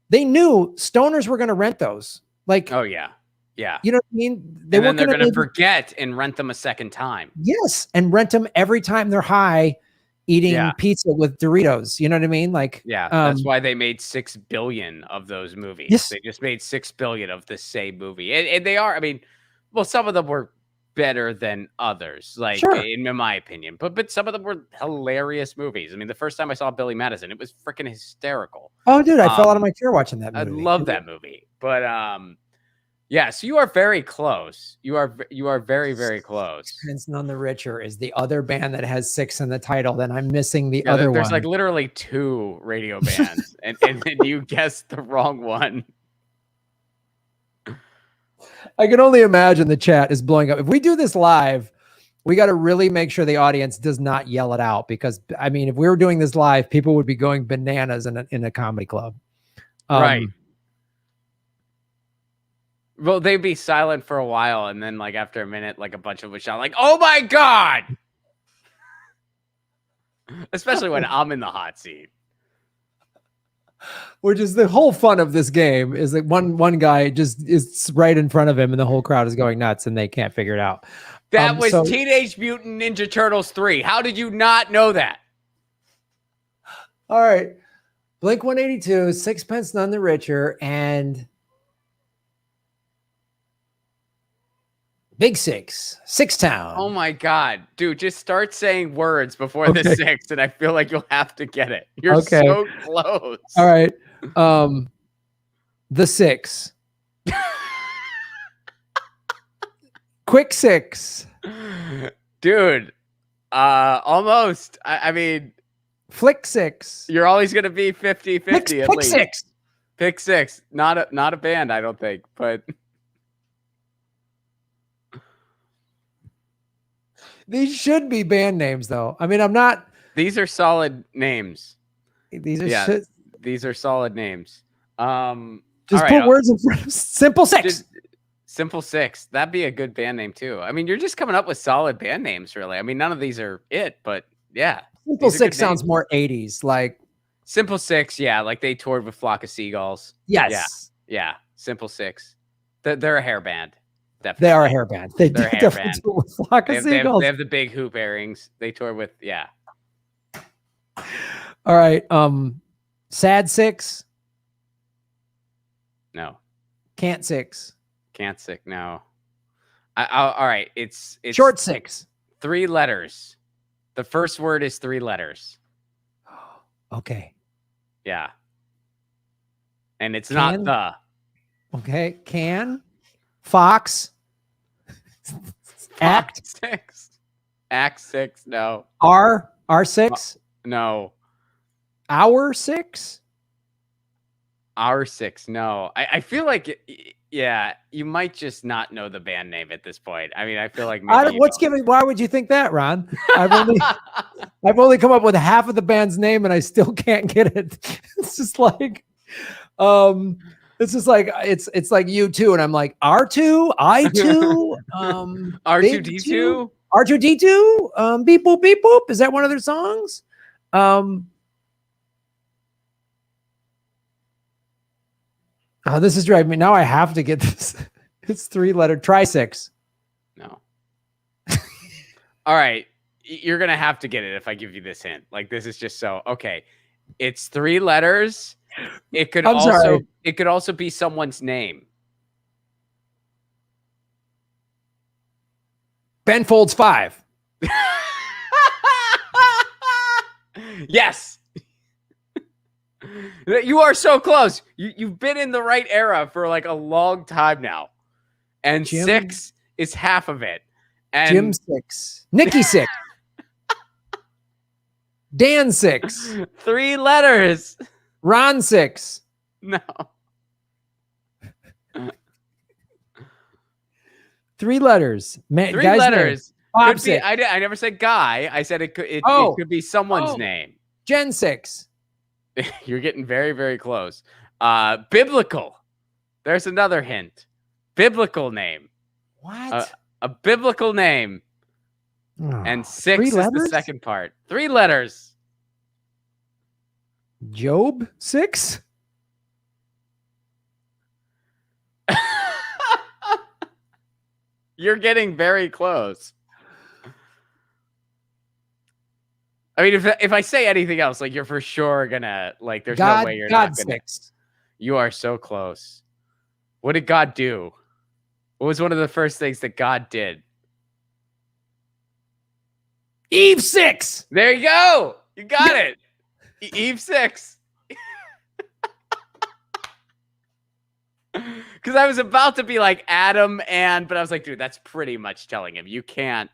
Speaker 1: they knew stoners were going to rent those. Like,
Speaker 2: oh yeah. Yeah.
Speaker 1: You know what I mean?
Speaker 2: They weren't going to forget and rent them a second time.
Speaker 1: Yes. And rent them every time they're high eating pizza with Doritos. You know what I mean? Like,
Speaker 2: that's why they made 6 billion of those movies. Yes. They just made 6 billion of the same movie. And they are, I mean, well, some of them were better than others, like in my opinion, but some of them were hilarious movies. I mean, the first time I saw Billy Madison, it was freaking hysterical.
Speaker 1: Oh, dude, I fell out of my chair watching that movie.
Speaker 2: I love that movie. But yeah, so you are very close. You are very, very close.
Speaker 1: Sixpence None the Richer is the other band that has 6 in the title. Then I'm missing the other one.
Speaker 2: There's like literally 2 radio bands, and then you guessed the wrong one.
Speaker 1: I can only imagine the chat is blowing up. If we do this live, we got to really make sure the audience does not yell it out, because I mean, if we were doing this live, people would be going bananas in a comedy club.
Speaker 2: Right. Well, they'd be silent for a while, and then like after a minute, like a bunch of them would shout like, "Oh my God!" Especially when I'm in the hot seat.
Speaker 1: Which is the whole fun of this game, is that one guy just is right in front of him and the whole crowd is going nuts and they can't figure it out.
Speaker 2: That was Teenage Mutant Ninja Turtles 3. How did you not know that?
Speaker 1: All right. Blink-182, Sixpence None the Richer, and Big Six, Six Town.
Speaker 2: Oh my God, dude, just start saying words before the 6 and I feel like you'll have to get it. You're so close.
Speaker 1: All right. The 6. Quick 6.
Speaker 2: Dude, almost. I mean,
Speaker 1: Flick 6.
Speaker 2: You're always going to be 50-50 at
Speaker 1: Pick
Speaker 2: least.
Speaker 1: 6.
Speaker 2: Pick 6. Not a band, I don't think, but
Speaker 1: these should be band names, though. I mean, I'm not.
Speaker 2: These are solid names.
Speaker 1: These are
Speaker 2: these are solid names.
Speaker 1: Just put words in front of Simple 6.
Speaker 2: Simple 6. That'd be a good band name too. I mean, you're just coming up with solid band names, really. I mean, none of these are it, but yeah.
Speaker 1: Simple 6 sounds more 80s, like
Speaker 2: Simple 6. Yeah, like they toured with Flock of Seagulls.
Speaker 1: Yes.
Speaker 2: Yeah. Simple 6. They're a hair band. Definitely.
Speaker 1: They are a hair band. They're a hair band.
Speaker 2: They have the big hoop earrings. They tour with,
Speaker 1: All right. Sad 6.
Speaker 2: No.
Speaker 1: Can't 6.
Speaker 2: Can't 6. No. All right. It's
Speaker 1: short 6.
Speaker 2: 3 letters. The first word is 3 letters.
Speaker 1: Okay.
Speaker 2: Yeah. And it's not the.
Speaker 1: Okay. Fox. Act
Speaker 2: 6. Act 6. No.
Speaker 1: R6.
Speaker 2: No.
Speaker 1: Hour 6.
Speaker 2: Hour 6. No. I feel like you might just not know the band name at this point. I mean, I feel like maybe
Speaker 1: why would you think that, Ron? I've only come up with half of the band's name and I still can't get it. It's just like it's just like it's like U2 and I'm like R2, I2,
Speaker 2: R2D2,
Speaker 1: R2D2, beep boop beep boop. Is that one of their songs? Oh, this is driving me. Now I have to get this. It's 3-letter. Try 6.
Speaker 2: No. All right. You're going to have to get it if I give you this hint. Like, this is just so, okay. It's 3 letters. It could also be someone's name.
Speaker 1: Ben Folds 5.
Speaker 2: Yes. You are so close. You've been in the right era for like a long time now. And Jim, 6 is half of it. And
Speaker 1: Jim 6. Nikki 6. Dan 6.
Speaker 2: 3 letters.
Speaker 1: Ron 6.
Speaker 2: No.
Speaker 1: 3 letters.
Speaker 2: 3 letters. Could be, I never said guy. I said it could be someone's name.
Speaker 1: Jen 6.
Speaker 2: You're getting very, very close. Biblical. There's another hint. Biblical name.
Speaker 1: What?
Speaker 2: A biblical name. And
Speaker 1: Oh, 3
Speaker 2: 6 is the
Speaker 1: letters?
Speaker 2: second part. 3 letters.
Speaker 1: Job 6?
Speaker 2: You're getting very close. I mean, if I say anything else, like, you're for sure gonna, like, there's no way you're not
Speaker 1: God
Speaker 2: gonna.
Speaker 1: 6.
Speaker 2: You are so close. What did God do? What was one of the first things that God did?
Speaker 1: Eve 6.
Speaker 2: There you go. You got it. Eve 6. Because I was about to be like Adam but I was like, dude, that's pretty much telling him. You can't,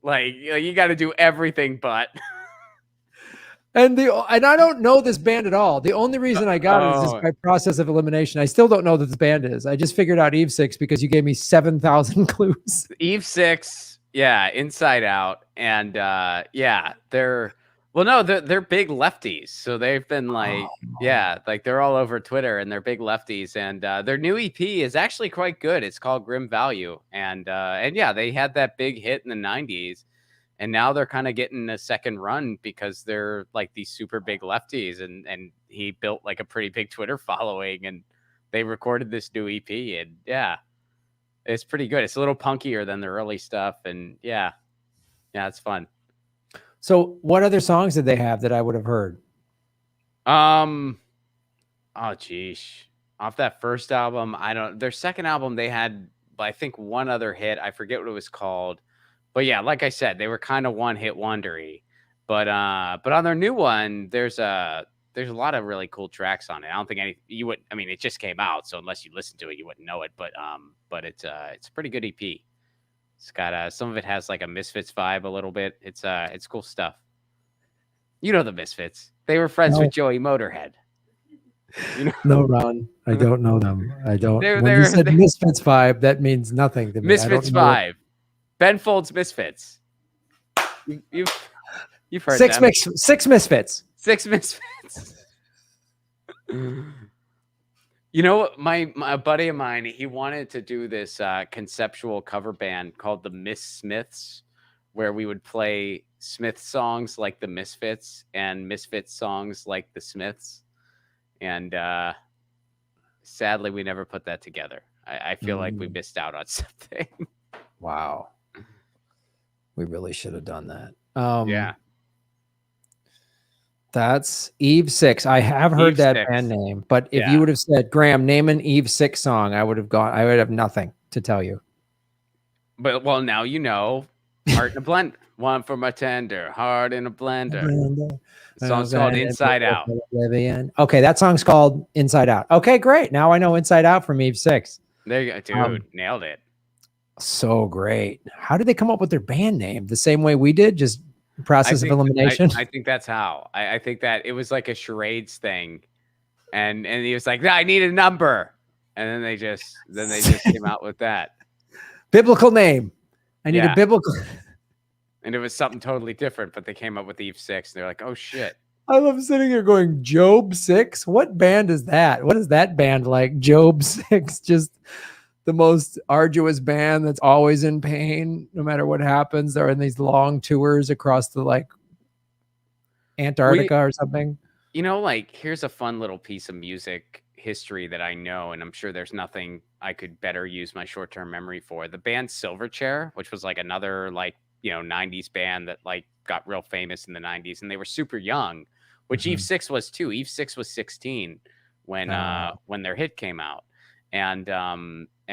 Speaker 2: like, you got to do everything but.
Speaker 1: And I don't know this band at all. The only reason I got it is just by process of elimination. I still don't know that this band is. I just figured out Eve 6 because you gave me 7,000 clues.
Speaker 2: Eve 6, yeah, Inside Out, and yeah, they're big lefties. So they've been like, yeah, like they're all over Twitter and they're big lefties. And their new EP is actually quite good. It's called Grim Value, and yeah, they had that big hit in the '90s. And now they're kind of getting a second run because they're like these super big lefties, and he built like a pretty big Twitter following, and they recorded this new EP, and yeah, it's pretty good. It's a little punkier than the early stuff, and yeah, it's fun.
Speaker 1: So, what other songs did they have that I would have heard?
Speaker 2: Oh geez, off that first album, their second album they had, I think, one other hit. I forget what it was called. But yeah, like I said, they were kind of one-hit wondery. But on their new one, there's a lot of really cool tracks on it. I don't think you would. I mean, it just came out, so unless you listen to it, you wouldn't know it. But it's a pretty good EP. It's got some of it has like a Misfits vibe a little bit. It's cool stuff. You know the Misfits. They were friends with Joey Motorhead.
Speaker 1: You know? No, Ron, I don't know them. I don't. When you said Misfits vibe, that means nothing to me.
Speaker 2: Misfits vibe. Ben Folds Misfits. You've heard
Speaker 1: six
Speaker 2: them.
Speaker 1: Six Misfits.
Speaker 2: 6 Misfits. You know, my buddy of mine, he wanted to do this conceptual cover band called the Miss Smiths, where we would play Smith songs like the Misfits and Misfits songs like the Smiths. And sadly, we never put that together. I feel like we missed out on something.
Speaker 1: Wow. We really should have done that.
Speaker 2: Yeah.
Speaker 1: That's Eve 6. I have heard that band name, but if you would have said, Graham, name an Eve 6 song, I would have nothing to tell you.
Speaker 2: But well, now you know. Heart in a blender. One for my tender. Heart in a blender. The song's called Inside Out.
Speaker 1: Okay, that song's called Inside Out. Okay, great. Now I know Inside Out from Eve 6.
Speaker 2: There you go, dude. Nailed it.
Speaker 1: So great. How did they come up with their band name? The same way we did, just process of elimination?
Speaker 2: I think that's how. I think that it was like a charades thing. And he was like, I need a number. And then they just came out with that.
Speaker 1: Biblical name. I need a biblical.
Speaker 2: And it was something totally different, but they came up with Eve 6. And they're like, oh shit.
Speaker 1: I love sitting here going, Job 6? What band is that? What is that band like? Job 6? Just the most arduous band that's always in pain, no matter what happens. They're in these long tours across the like Antarctica or something.
Speaker 2: You know, like, here's a fun little piece of music history that I know, and I'm sure there's nothing I could better use my short-term memory for. The band Silverchair, which was like another like, 90s band that like got real famous in the 90s, and they were super young, which Eve 6 was too. Eve 6 was 16 when their hit came out. And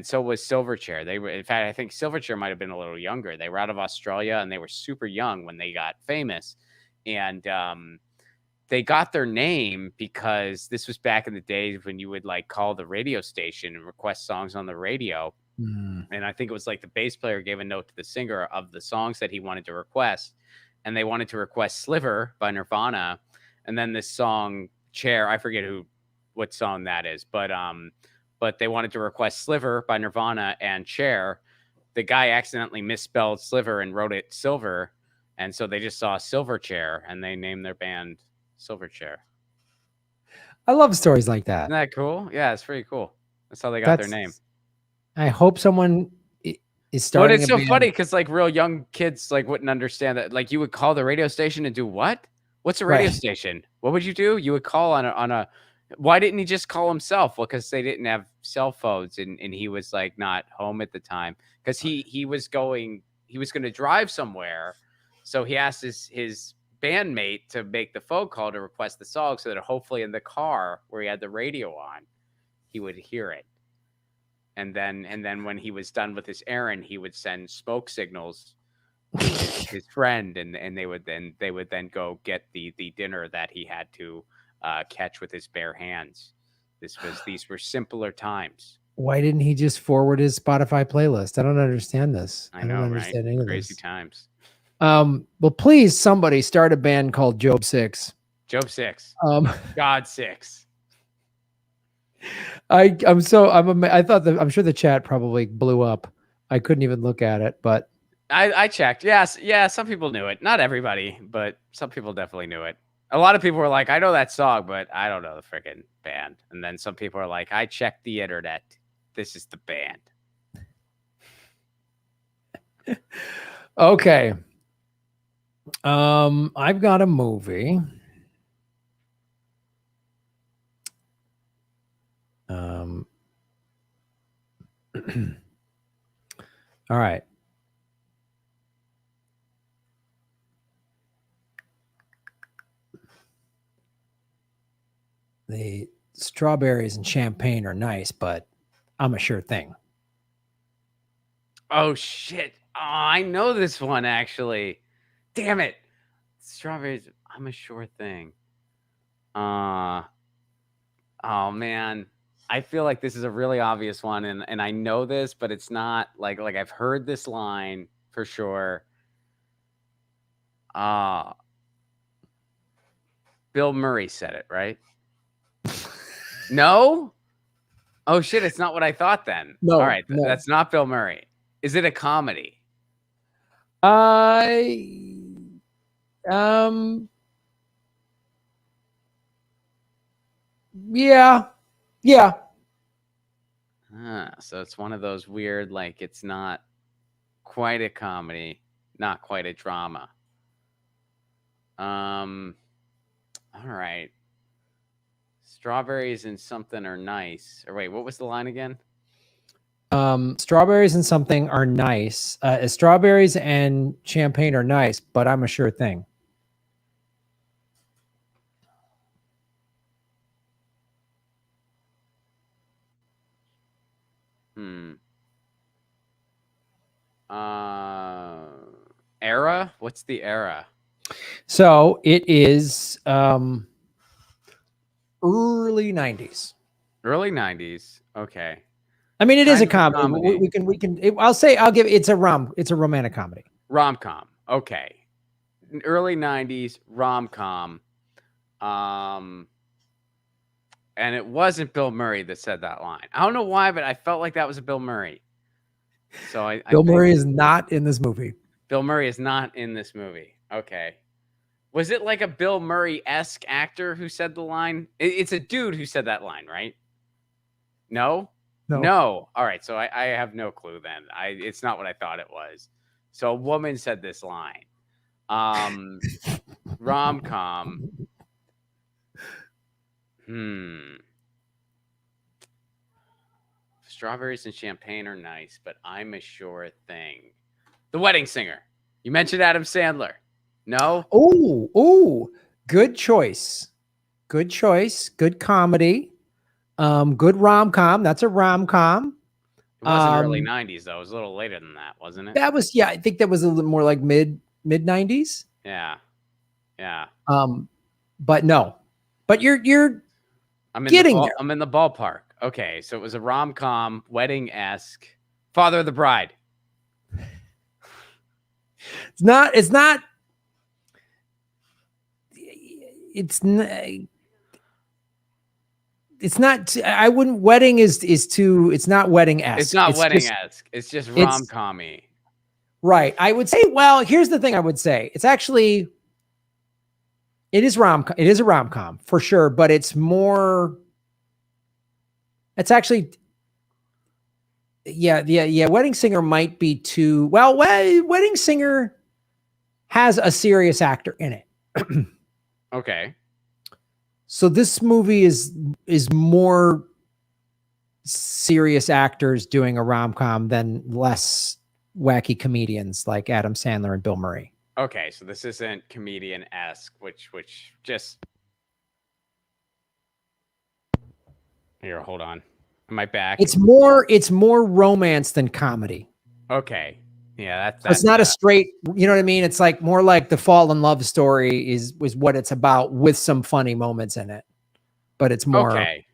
Speaker 2: so was Silverchair. They were, in fact, I think Silverchair might have been a little younger. They were out of Australia and they were super young when they got famous. And they got their name because this was back in the days when you would like call the radio station and request songs on the radio. And I think it was like the bass player gave a note to the singer of the songs that he wanted to request. And they wanted to request Sliver by Nirvana. And then this song Chair, I forget what song that is, but they wanted to request Sliver by Nirvana and Chair. The guy accidentally misspelled Sliver and wrote it Silver. And so they just saw Silverchair and they named their band Silverchair.
Speaker 1: I love stories like that.
Speaker 2: Isn't that cool? Yeah, it's pretty cool. That's how they got their name.
Speaker 1: I hope someone is starting
Speaker 2: it's
Speaker 1: a
Speaker 2: so
Speaker 1: band.
Speaker 2: funny because like real young kids like wouldn't understand that. Like you would call the radio station and do what? What's a radio
Speaker 1: Right.
Speaker 2: station? What would you do? You would call on a. Why didn't he just call himself? Well, because they didn't have cell phones and he was like not home at the time because he was going to drive somewhere, so he asked his bandmate to make the phone call to request the song so that hopefully in the car where he had the radio on, he would hear it. And then when he was done with his errand, he would send smoke signals to his friend, and they would then go get the dinner that he had to catch with his bare hands. These were simpler times.
Speaker 1: Why didn't he just forward his Spotify playlist? I don't understand this.
Speaker 2: I
Speaker 1: I don't
Speaker 2: know, right?
Speaker 1: understand any of
Speaker 2: Crazy
Speaker 1: this.
Speaker 2: times.
Speaker 1: Well, please, somebody start a band called Job 6.
Speaker 2: Job 6. God 6.
Speaker 1: I thought that I'm sure the chat probably blew up. I couldn't even look at it, but
Speaker 2: I checked. Yes, yeah, some people knew it. Not everybody, but some people definitely knew it. A lot of people were like, I know that song, but I don't know the freaking band. And then some people are like, I checked the internet. This is the band.
Speaker 1: okay. I've got a movie. All right. The strawberries and champagne are nice, but I'm a sure thing.
Speaker 2: Oh shit. Oh, I know this one actually. Damn it. Strawberries, I'm a sure thing. Oh man. I feel like this is a really obvious one, and I know this, but it's not like I've heard this line for sure. Bill Murray said it, right? No? Oh shit, it's not what I thought then.
Speaker 1: No,
Speaker 2: all right,
Speaker 1: no.
Speaker 2: That's not Bill Murray. Is it a comedy?
Speaker 1: Yeah.
Speaker 2: So it's one of those weird, like it's not quite a comedy, not quite a drama. All right. Strawberries and something are nice. Or wait, what was the line again?
Speaker 1: Strawberries and something are nice. Strawberries and champagne are nice, but I'm a sure thing.
Speaker 2: Era? What's the era?
Speaker 1: So it is early 90s.
Speaker 2: Early 90s. Okay.
Speaker 1: I mean, it is a comedy. We can. I'll give. It's a romantic comedy.
Speaker 2: Rom-com. Okay. Early 90s rom-com. And it wasn't Bill Murray that said that line. I don't know why, but I felt like that was a Bill Murray. So
Speaker 1: Bill Murray is not in this movie.
Speaker 2: Bill Murray is not in this movie. Okay. Was it like a Bill Murray-esque actor who said the line? It's a dude who said that line, right? No? No. All right. So I have no clue then. It's not what I thought it was. So a woman said this line. Rom-com. Strawberries and champagne are nice, but I'm a sure thing. The Wedding Singer. You mentioned Adam Sandler. No?
Speaker 1: Oh, good choice. Good comedy. Good rom-com. That's a rom-com.
Speaker 2: It wasn't early 90s, though. It was a little later than that, wasn't it?
Speaker 1: That was, yeah, I think that was a little more like mid 90s.
Speaker 2: Yeah.
Speaker 1: But no. But you're getting there.
Speaker 2: I'm in the ballpark. Okay, so it was a rom-com, wedding-esque. Father of the Bride.
Speaker 1: It's not. I wouldn't. Wedding is too. It's not wedding-esque.
Speaker 2: It's not wedding-esque. It's just rom-com-y.
Speaker 1: Right. I would say. Well, here's the thing. I would say it's actually. It is a rom-com for sure, but it's more. It's actually. Wedding Singer might be too well. Wedding Singer has a serious actor in it.
Speaker 2: Okay.
Speaker 1: So this movie is more serious actors doing a rom-com than less wacky comedians like Adam Sandler and Bill Murray.
Speaker 2: Okay, so this isn't comedian-esque, which just here, hold on. Am I back?
Speaker 1: It's more romance than comedy.
Speaker 2: Okay. Yeah, that's
Speaker 1: it's not a straight, you know what I mean? It's like more like the fall in love story is what it's about with some funny moments in it. But it's more
Speaker 2: okay.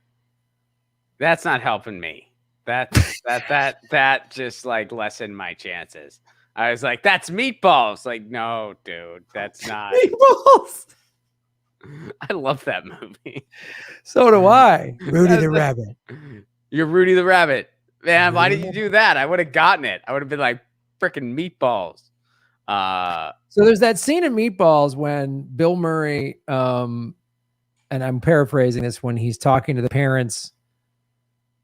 Speaker 2: That's not helping me. That just like lessened my chances. I was like, that's Meatballs. Like, no, dude, that's not
Speaker 1: Meatballs.
Speaker 2: I love that movie.
Speaker 1: So do I. Rudy the Rabbit.
Speaker 2: You're Rudy the Rabbit. Man, why did you do that? I would have gotten it. I would have been like, freaking Meatballs.
Speaker 1: So there's that scene in Meatballs when Bill Murray, and I'm paraphrasing this, when he's talking to the parents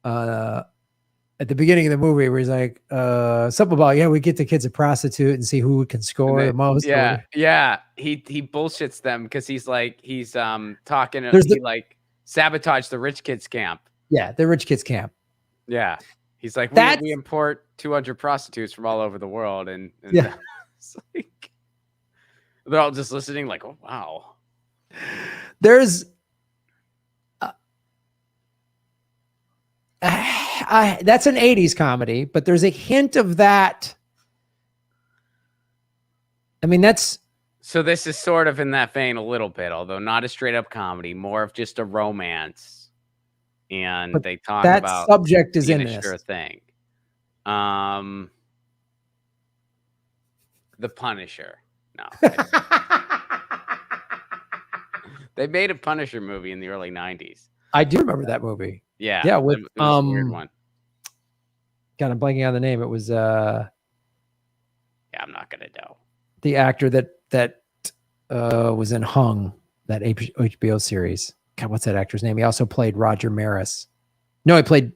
Speaker 1: at the beginning of the movie, where he's like, something about, we get the kids a prostitute and see who can score the most.
Speaker 2: Yeah. He bullshits them because he's talking, he like sabotaged the rich kids camp.
Speaker 1: Yeah, the rich kids camp.
Speaker 2: Yeah. He's like, we import 200 prostitutes from all over the world. And it's like, they're all just listening like, oh, wow.
Speaker 1: There's that's an 80s comedy, but there's a hint of that. I mean,
Speaker 2: so this is sort of in that vein a little bit, although not a straight up comedy, more of just a romance. And they talk
Speaker 1: that
Speaker 2: about
Speaker 1: subject is in
Speaker 2: this. Sure thing. The Punisher. No. They made a Punisher movie in the early 90s.
Speaker 1: I do remember that movie.
Speaker 2: Yeah.
Speaker 1: Yeah, with
Speaker 2: it was a weird one.
Speaker 1: God, I'm blanking on the name. It was
Speaker 2: yeah, I'm not gonna know.
Speaker 1: The actor that was in Hung, that HBO series. God, what's that actor's name? He also played Roger Maris. No, he played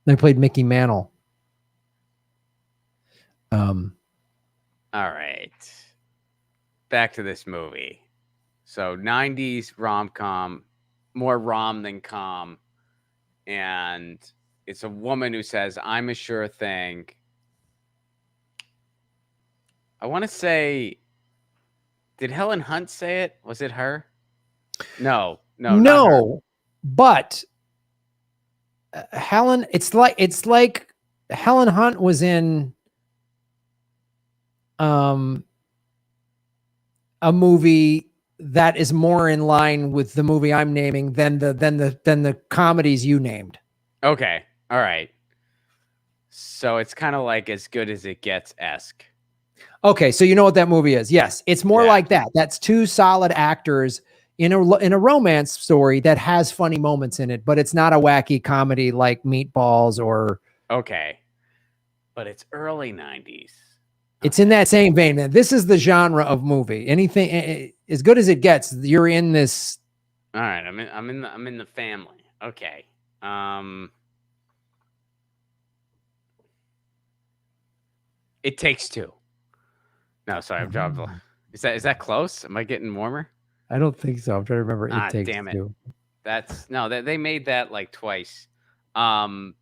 Speaker 1: Mickey Mantle.
Speaker 2: All right. Back to this movie. So 90s rom-com, more rom than com. And it's a woman who says, I'm a sure thing. I want to say, did Helen Hunt say it? Was it her? No, not her.
Speaker 1: But Helen, it's like Helen Hunt was in a movie that is more in line with the movie I'm naming than the comedies you named.
Speaker 2: Okay. All right. So it's kind of like As Good as It Gets-esque.
Speaker 1: Okay, so you know what that movie is. Yes, it's more like that. That's two solid actors in a romance story that has funny moments in it, but it's not a wacky comedy like Meatballs or.
Speaker 2: Okay, but it's early 90s.
Speaker 1: It's in that same vein, man. This is the genre of movie. Anything As Good as It Gets, you're in this.
Speaker 2: All right, I'm in the family. Okay. It Takes Two. No, sorry, I'm dropping. Is that close? Am I getting warmer?
Speaker 1: I don't think so. I'm trying to remember. It Takes
Speaker 2: damn it.
Speaker 1: Two.
Speaker 2: They made that like twice. Early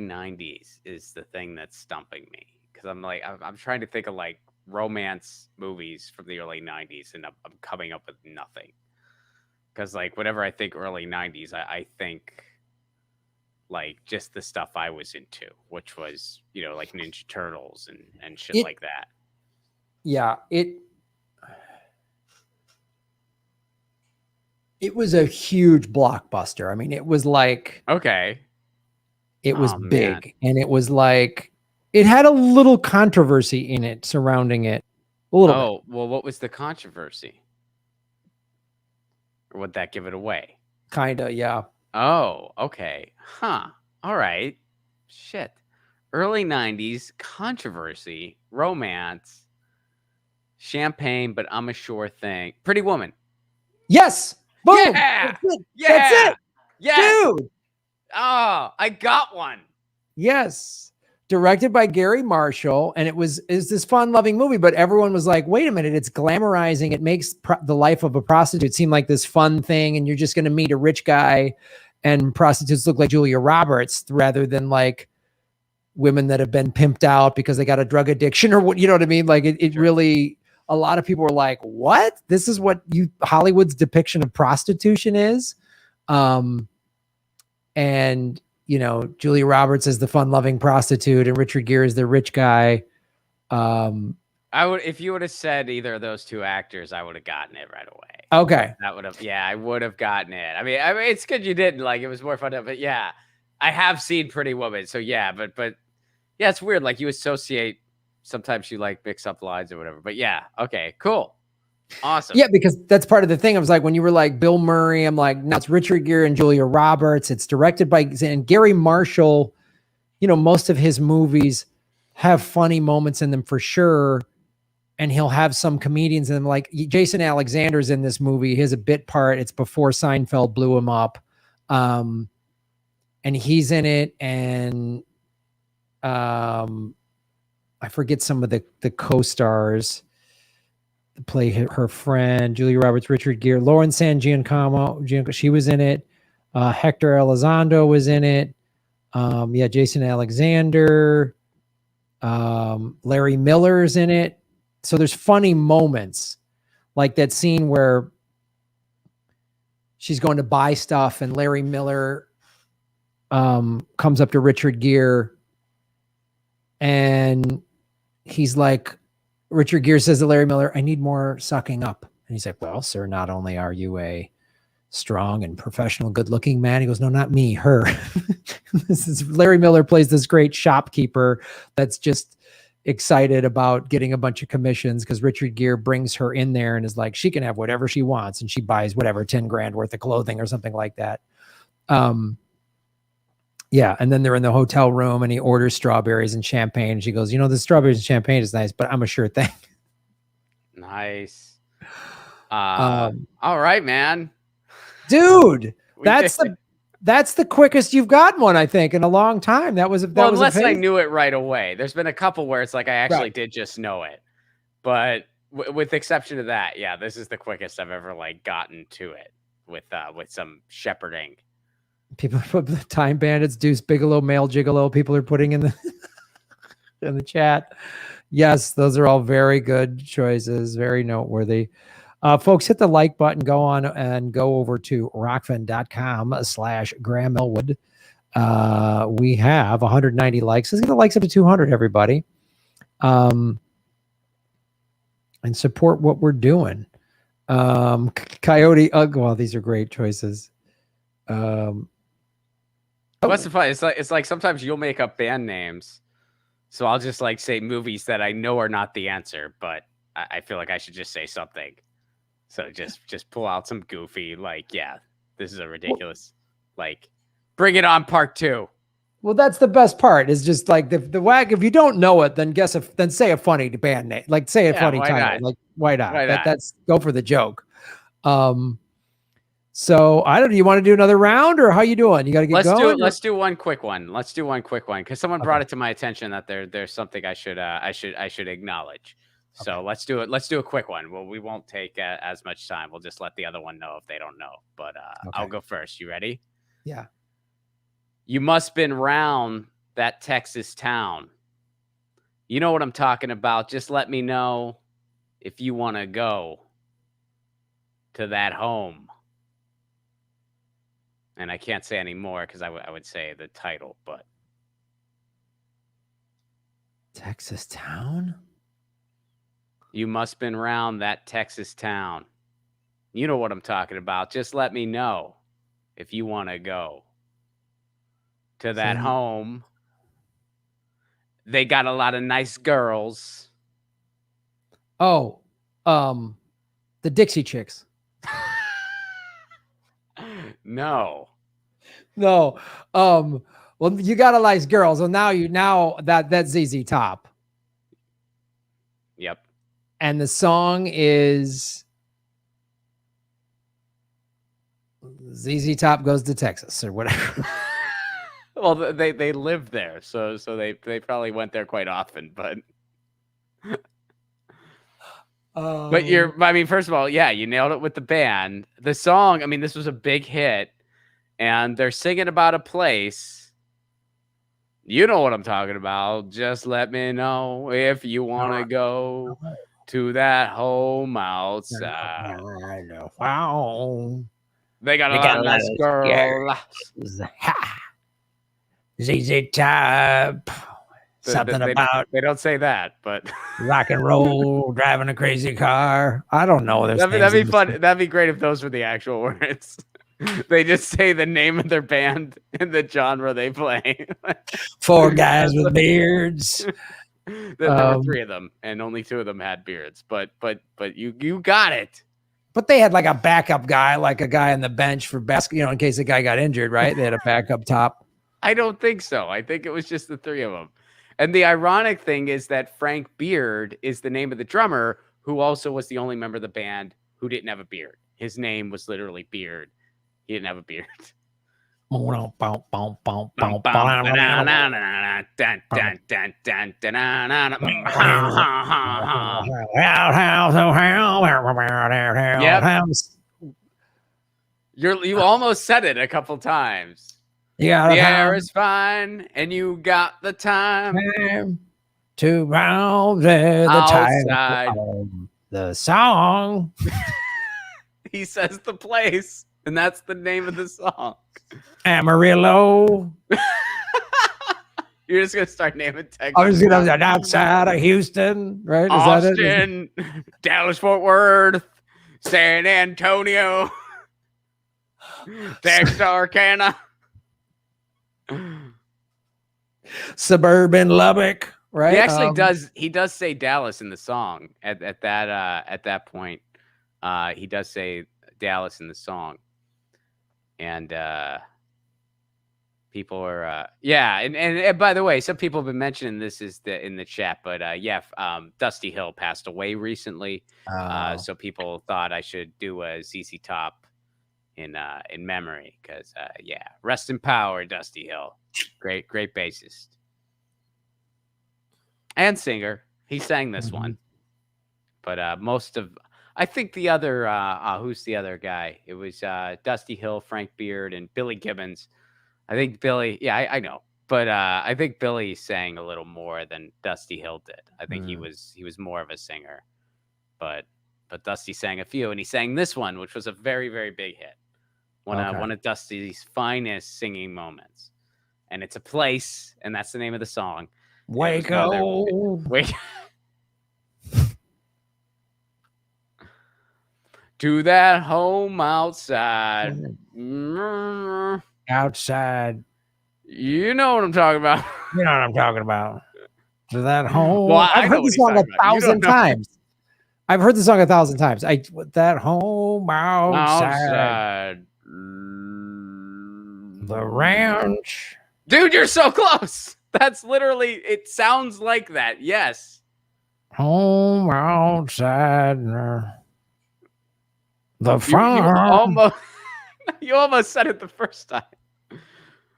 Speaker 2: 90s is the thing that's stumping me because I'm trying to think of like romance movies from the early 90s and I'm coming up with nothing. Because like whenever I think early 90s, I think like just the stuff I was into, which was, like Ninja Turtles and shit like that.
Speaker 1: Yeah, it was a huge blockbuster. I mean, it was like,
Speaker 2: okay,
Speaker 1: it was big, man. And it was like, it had a little controversy in it surrounding it. A little bit.
Speaker 2: Well, what was the controversy? Or would that give it away?
Speaker 1: Kinda, yeah.
Speaker 2: Oh, okay. Huh. All right. Shit. Early 90s, controversy, romance, champagne, but I'm a sure thing. Pretty Woman.
Speaker 1: Yes. Boom.
Speaker 2: Yeah.
Speaker 1: That's it.
Speaker 2: Yeah.
Speaker 1: That's it.
Speaker 2: Yes.
Speaker 1: Dude.
Speaker 2: Oh, I got one.
Speaker 1: Yes. Directed by Gary Marshall. And is this fun loving movie, but everyone was like, wait a minute, it's glamorizing. It makes the life of a prostitute seem like this fun thing. And you're just going to meet a rich guy, and prostitutes look like Julia Roberts rather than like women that have been pimped out because they got a drug addiction or what, you know what I mean? Like it
Speaker 2: Sure.
Speaker 1: really, a lot of people were like, what? This is what Hollywood's depiction of prostitution is. And you know, Julia Roberts is the fun-loving prostitute, and Richard Gere is the rich guy.
Speaker 2: I would, if you would have said either of those two actors, I would have gotten it right away.
Speaker 1: Okay.
Speaker 2: That would have, yeah, I would have gotten it. I mean, it's good you didn't. Like, it was more fun, but yeah, I have seen Pretty Woman, so yeah, but yeah, it's weird. Like, you associate. Sometimes you like mix up lines or whatever. But yeah, okay, cool, awesome.
Speaker 1: Yeah, because that's part of the thing. I was like, when you were like Bill Murray, I'm like, no, it's Richard Gere and Julia Roberts. It's directed by and Gary Marshall. You know, most of his movies have funny moments in them for sure. And he'll have some comedians in them, like Jason Alexander's in this movie. He has a bit part. It's before Seinfeld blew him up. And he's in it. And I forget some of the co-stars that play her friend, Julia Roberts, Richard Gere, Lauren San Giacomo, she was in it. Hector Elizondo was in it. Yeah, Jason Alexander. Larry Miller's in it. So there's funny moments, like that scene where she's going to buy stuff and Larry Miller comes up to Richard Gere and he's like, Richard Gere says to Larry Miller, I need more sucking up. And he's like, well, sir, not only are you a strong and professional, good looking man. He goes, no, not me, her. This is Larry Miller plays this great shopkeeper that's just excited about getting a bunch of commissions because Richard Gere brings her in there and is like, she can have whatever she wants. And she buys whatever, 10 grand worth of clothing or something like that. Yeah. And then they're in the hotel room and he orders strawberries and champagne. And she goes, you know, the strawberries and champagne is nice, but I'm a sure thing.
Speaker 2: Nice. All right, man.
Speaker 1: Dude, that's the quickest you've gotten one, I think, in a long time.
Speaker 2: Unless I knew it right away. There's been a couple where it's like I actually did just know it, but with exception of that, yeah, this is the quickest I've ever like gotten to it with some shepherding.
Speaker 1: People put the Time Bandits, Deuce Bigelow, Male Gigolo. People are putting in the chat. Yes, those are all very good choices, very noteworthy. Folks, hit the like button, go on and go over to rockfin.com/Graham Elwood. We have 190 likes. Let's get the likes up to 200, everybody. And support what we're doing. Coyote, well, these are great choices.
Speaker 2: What's the fun? It's like sometimes you'll make up band names. So I'll just like say movies that I know are not the answer, but I feel like I should just say something. So just pull out some goofy, like, yeah, this is a ridiculous, like, Bring It On Part 2.
Speaker 1: Well, that's the best part is just like the whack. If you don't know it, then then say a funny band name, like say a funny title.
Speaker 2: Not?
Speaker 1: Like why not?
Speaker 2: Why not?
Speaker 1: That's go for the joke. So I don't know. You want to do another round or how you doing? You got to get going.
Speaker 2: Let's do one quick one. Because someone brought it to my attention that there's something I should acknowledge. So okay. Let's do it. Let's do a quick one. Well, we won't take as much time. We'll just let the other one know if they don't know. But okay. I'll go first. You ready?
Speaker 1: Yeah.
Speaker 2: You must been round that Texas town. You know what I'm talking about. Just let me know if you want to go to that home. And I can't say any more because I would say the title, but.
Speaker 1: Texas town?
Speaker 2: You must been round that Texas town. You know what I'm talking about. Just let me know if you want to go to that home. They got a lot of nice girls.
Speaker 1: Oh, the Dixie Chicks.
Speaker 2: No.
Speaker 1: Well, you got a nice girls. So now that's ZZ Top.
Speaker 2: Yep.
Speaker 1: And the song is ZZ Top goes to Texas or whatever.
Speaker 2: Well, they live there, so they probably went there quite often, but I mean, first of all, yeah, you nailed it with the band. The song, I mean, this was a big hit, and they're singing about a place. You know what I'm talking about. Just let me know if you want to go to that home outside.
Speaker 1: Wow.
Speaker 2: They got a lot of nice girls.
Speaker 1: ZZ Top. Something about
Speaker 2: they don't say that, but
Speaker 1: rock and roll, driving a crazy car. I don't know.
Speaker 2: That'd be fun. That'd be great if those were the actual words. They just say the name of their band and the genre they play.
Speaker 1: 4 guys with beards.
Speaker 2: There were 3 of them, and only 2 of them had beards. But you got it.
Speaker 1: But they had like a backup guy, like a guy on the bench for basketball, in case the guy got injured, right? They had a backup top.
Speaker 2: I don't think so. I think it was just the 3 of them. And the ironic thing is that Frank Beard is the name of the drummer, who also was the only member of the band who didn't have a beard. His name was literally Beard. He didn't have a beard. Yep. You almost said it a couple times.
Speaker 1: Yeah,
Speaker 2: the air is fine, and you got the time
Speaker 1: to round the time. The song.
Speaker 2: He says the place, and that's the name of the song.
Speaker 1: Amarillo.
Speaker 2: You're just gonna start naming Texas.
Speaker 1: I was gonna outside of Houston, right?
Speaker 2: Austin, Dallas, Fort Worth, San Antonio, Texarkana.
Speaker 1: Suburban Lubbock, right?
Speaker 2: He actually does. He does say Dallas in the song at that point. He does say Dallas in the song, and people are and by the way, some people have been mentioning this in the chat, but Dusty Hill passed away recently, so people thought I should do a ZZ Top in memory, because rest in power, Dusty Hill. Great bassist and singer. He sang this one, but I think the other who's the other guy? It was Dusty Hill, Frank Beard, and Billy Gibbons. I think Billy, I know, but I think Billy sang a little more than Dusty Hill did. I think he was more of a singer, but Dusty sang a few, and he sang this one, which was a very, very big hit. One of Dusty's finest singing moments. And it's a place, and that's the name of the song.
Speaker 1: Waco.
Speaker 2: To that home outside.
Speaker 1: Outside.
Speaker 2: You know what I'm talking about.
Speaker 1: You know what I'm talking about. To that home.
Speaker 2: Well,
Speaker 1: I've heard the song 1,000 times. I've heard the song 1,000 times. That home outside. The ranch.
Speaker 2: Dude, you're so close. That's literally, it sounds like that. Yes.
Speaker 1: Home outside. The farm.
Speaker 2: You almost said it the first time.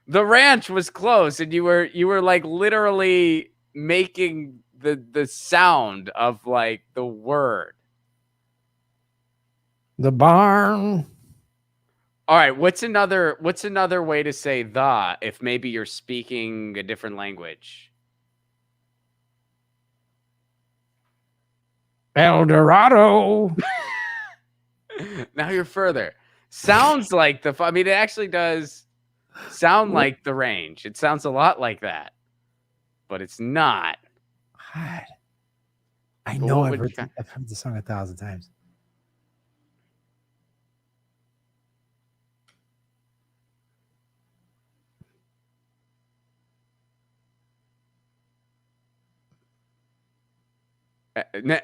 Speaker 2: The ranch was close, and you were like literally making the sound of like the word.
Speaker 1: The barn.
Speaker 2: All right, what's another way to say the if maybe you're speaking a different language?
Speaker 1: El Dorado.
Speaker 2: Now you're further. Sounds like it actually does sound like the range. It sounds a lot like that, but it's not.
Speaker 1: God. I know I've heard the song 1,000 times.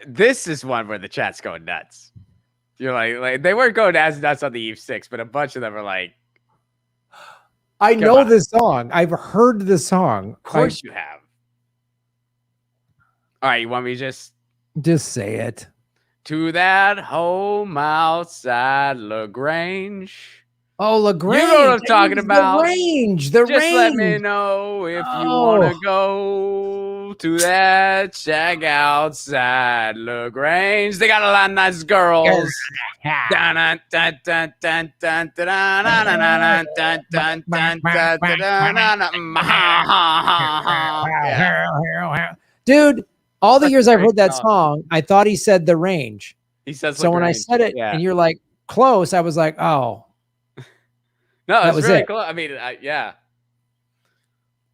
Speaker 2: This is one where the chat's going nuts. You're like they weren't going as nuts on the Eve 6, but a bunch of them are like,
Speaker 1: I know this song. I've heard the song.
Speaker 2: Of course you have. All right, you want me to
Speaker 1: just say it?
Speaker 2: To that home outside LaGrange.
Speaker 1: Oh, LaGrange.
Speaker 2: You know what I'm talking about.
Speaker 1: The range. The
Speaker 2: Just
Speaker 1: range.
Speaker 2: let me know if you want to go to that shack outside LaGrange. They got a lot of nice girls.
Speaker 1: Dude, all the
Speaker 2: That's
Speaker 1: years
Speaker 2: a
Speaker 1: I've
Speaker 2: great
Speaker 1: heard that
Speaker 2: song.
Speaker 1: song, I thought he said the range.
Speaker 2: He says
Speaker 1: So when I
Speaker 2: LaGrange.
Speaker 1: said it
Speaker 2: Yeah.
Speaker 1: and you're like close, I was like, oh,
Speaker 2: No,
Speaker 1: that
Speaker 2: it's
Speaker 1: was
Speaker 2: really
Speaker 1: it.
Speaker 2: close. I mean, yeah.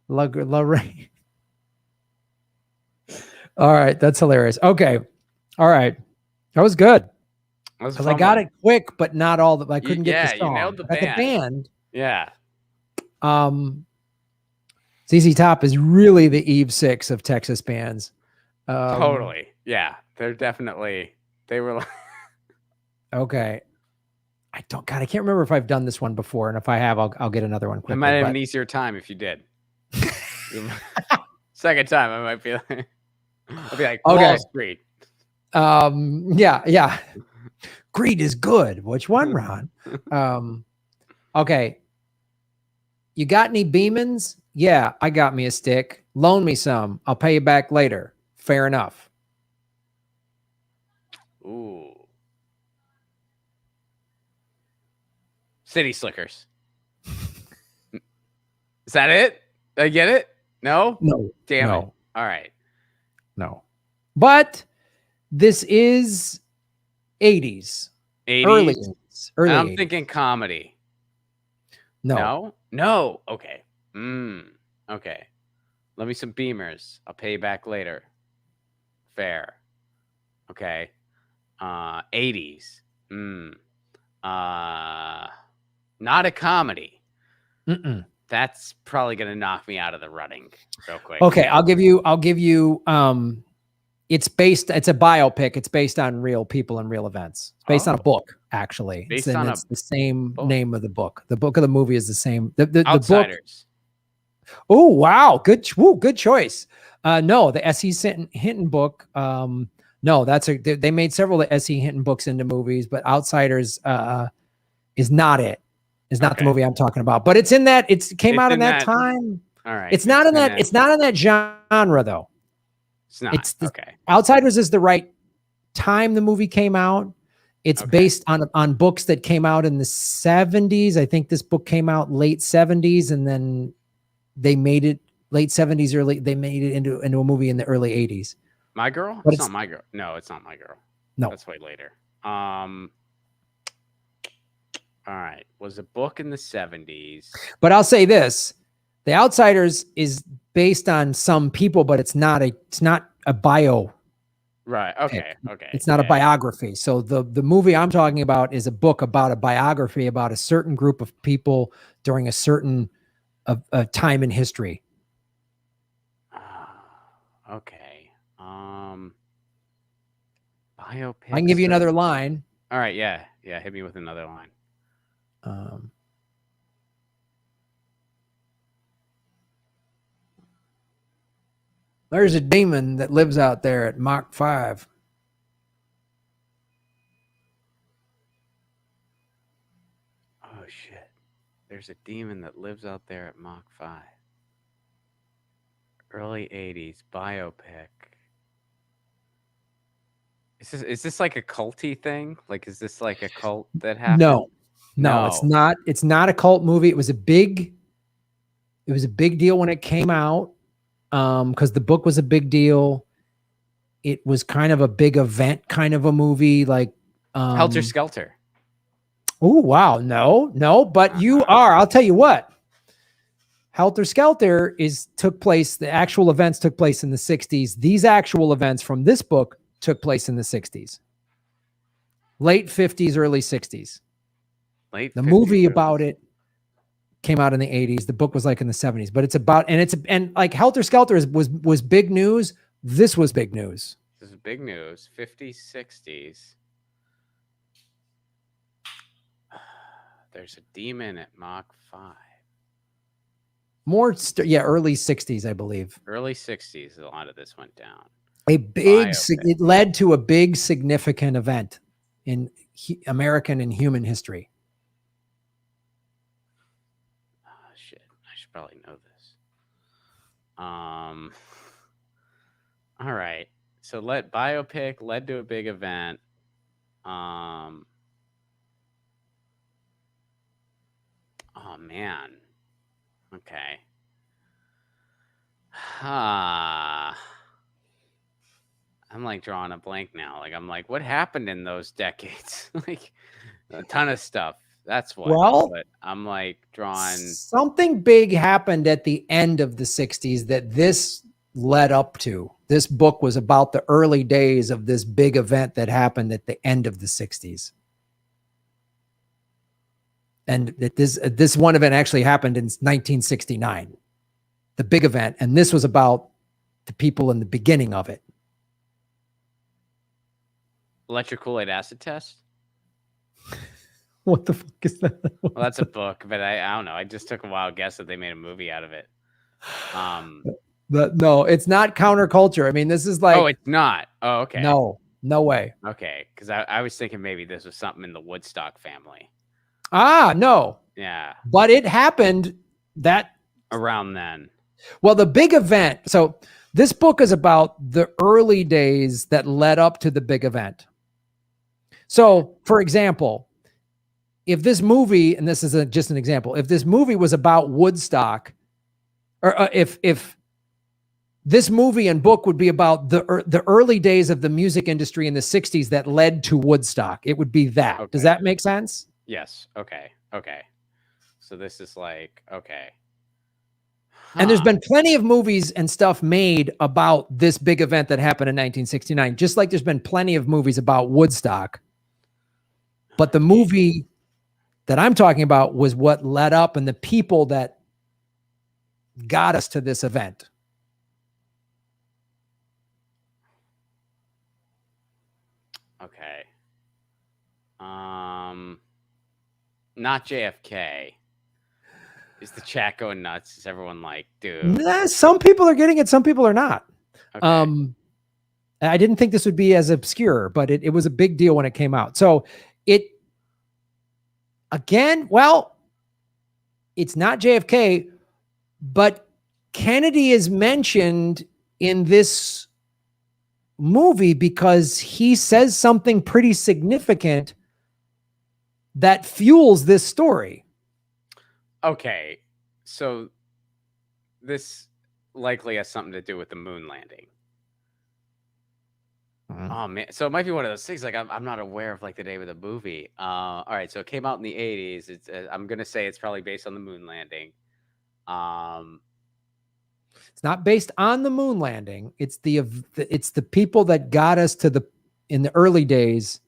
Speaker 1: LaGrange. All right, that's hilarious. Okay, all right, that was good because I got it quick, but not all the. I couldn't get the song.
Speaker 2: You nailed the
Speaker 1: band. The band.
Speaker 2: Yeah.
Speaker 1: ZZ Top is really the Eve 6 of Texas bands.
Speaker 2: Totally. Yeah, they're definitely. They were.
Speaker 1: Okay. I can't remember if I've done this one before, and if I have, I'll get another one quickly.
Speaker 2: I might have an easier time if you did. Second time, I might be like. I'll be like, Wall Street.
Speaker 1: Yeah. Greed is good. Which one, Ron? Okay. You got any Beemans? Yeah, I got me a stick. Loan me some. I'll pay you back later. Fair enough.
Speaker 2: Ooh. City Slickers. Is that it? Did I get it? No?
Speaker 1: No.
Speaker 2: Damn it. All right.
Speaker 1: No. But this is 80s.
Speaker 2: 80s?
Speaker 1: Early
Speaker 2: I'm
Speaker 1: 80s.
Speaker 2: thinking comedy.
Speaker 1: No.
Speaker 2: Okay. Okay. Let me some Beamers. I'll pay you back later. Fair. Okay. 80s. Not a comedy. That's probably gonna knock me out of the running real quick.
Speaker 1: Okay, I'll give you it's a biopic. It's based on real people and real events. It's based on a book, actually. It's the same name of the book. The book of the movie is the same. The
Speaker 2: Outsiders.
Speaker 1: Book. Oh, wow. Good choice. No, the S.E. Hinton book. No, they made several of the S.E. Hinton books into movies, but Outsiders is not it. Is not the movie I'm talking about. But it's in that. It came out in that time.
Speaker 2: All right.
Speaker 1: It's not in that. It's not in that genre though.
Speaker 2: It's not. Okay.
Speaker 1: Outsiders is the right time the movie came out. It's based on books that came out in the 70s. I think this book came out late 70s, and then they made it late 70s, they made it into a movie in the early 80s.
Speaker 2: My Girl? But it's not My Girl. No, it's not My Girl.
Speaker 1: No.
Speaker 2: That's way later. All right. Was a book in the 70s.
Speaker 1: But I'll say this. The Outsiders is based on some people, but it's not a bio.
Speaker 2: Right. Okay.
Speaker 1: It's not a biography. So the movie I'm talking about is a book about a biography about a certain group of people during a certain time in history.
Speaker 2: Okay. Biopic.
Speaker 1: I can give you another line.
Speaker 2: All right. Yeah. Hit me with another line.
Speaker 1: There's a demon that lives out there at Mach 5.
Speaker 2: Oh, shit. There's a demon that lives out there at Mach 5. Early 80s biopic. Is this like a culty thing? Like, is this like a cult that happened?
Speaker 1: No, it's not. It's not a cult movie. It was a big deal when it came out. Because the book was a big deal. It was kind of a big event, kind of a movie, like
Speaker 2: Helter Skelter.
Speaker 1: Oh, wow. No, but you are. I'll tell you what. Helter Skelter the actual events took place in the 60s. These actual events from this book took place in the 60s. Late 50s, early 60s. The movie about it came out in the 80s. The book was like in the 70s, but it's about, and like Helter Skelter was big news. This was big news.
Speaker 2: This is big news. 50s, 60s. There's a demon at Mach 5.
Speaker 1: Early 60s, I believe.
Speaker 2: Early 60s, a lot of this went down.
Speaker 1: It led to a big significant event in American and human history.
Speaker 2: should probably know this. All right. So biopic led to a big event. Oh man. Okay. I'm like drawing a blank now. Like I'm like, what happened in those decades? Like a ton of stuff. That's what.
Speaker 1: Well,
Speaker 2: but I'm like drawing.
Speaker 1: Something big happened at the end of the 60s that this led up to. This book was about the early days of this big event that happened at the end of the 60s. And that this one event actually happened in 1969, the big event. And this was about the people in the beginning of it.
Speaker 2: Electric Kool-Aid acid test?
Speaker 1: What the fuck is that?
Speaker 2: Well, that's a book, but I don't know. I just took a wild guess that they made a movie out of it.
Speaker 1: No, it's not counterculture. I mean, this is like...
Speaker 2: Oh, it's not. Oh, okay.
Speaker 1: No way.
Speaker 2: Okay, because I was thinking maybe this was something in the Woodstock family.
Speaker 1: No.
Speaker 2: Yeah.
Speaker 1: But it happened that...
Speaker 2: around then.
Speaker 1: Well, the big event. So this book is about the early days that led up to the big event. So, for example, if this movie, and this is just an example, if this movie was about Woodstock, or if this movie and book would be about the early days of the music industry in the 60s that led to Woodstock, it would be that. Okay. Does that make sense?
Speaker 2: Yes. Okay. So this is like, okay.
Speaker 1: And there's been plenty of movies and stuff made about this big event that happened in 1969, just like there's been plenty of movies about Woodstock. But the movie that I'm talking about was what led up and the people that got us to this event.
Speaker 2: Okay. Not JFK. Is the chat going nuts? Is everyone like, dude?
Speaker 1: Some people are getting it, some people are not. Okay. I didn't think this would be as obscure, but it was a big deal when it came out. So it's not JFK, but Kennedy is mentioned in this movie because he says something pretty significant that fuels this story.
Speaker 2: Okay, so this likely has something to do with the moon landing. Oh man, so it might be one of those things. Like I'm not aware of like the name of the movie. All right, so it came out in the 80s. It's I'm gonna say it's probably based on the moon landing.
Speaker 1: It's not based on the moon landing. It's the people that got us to in the early days.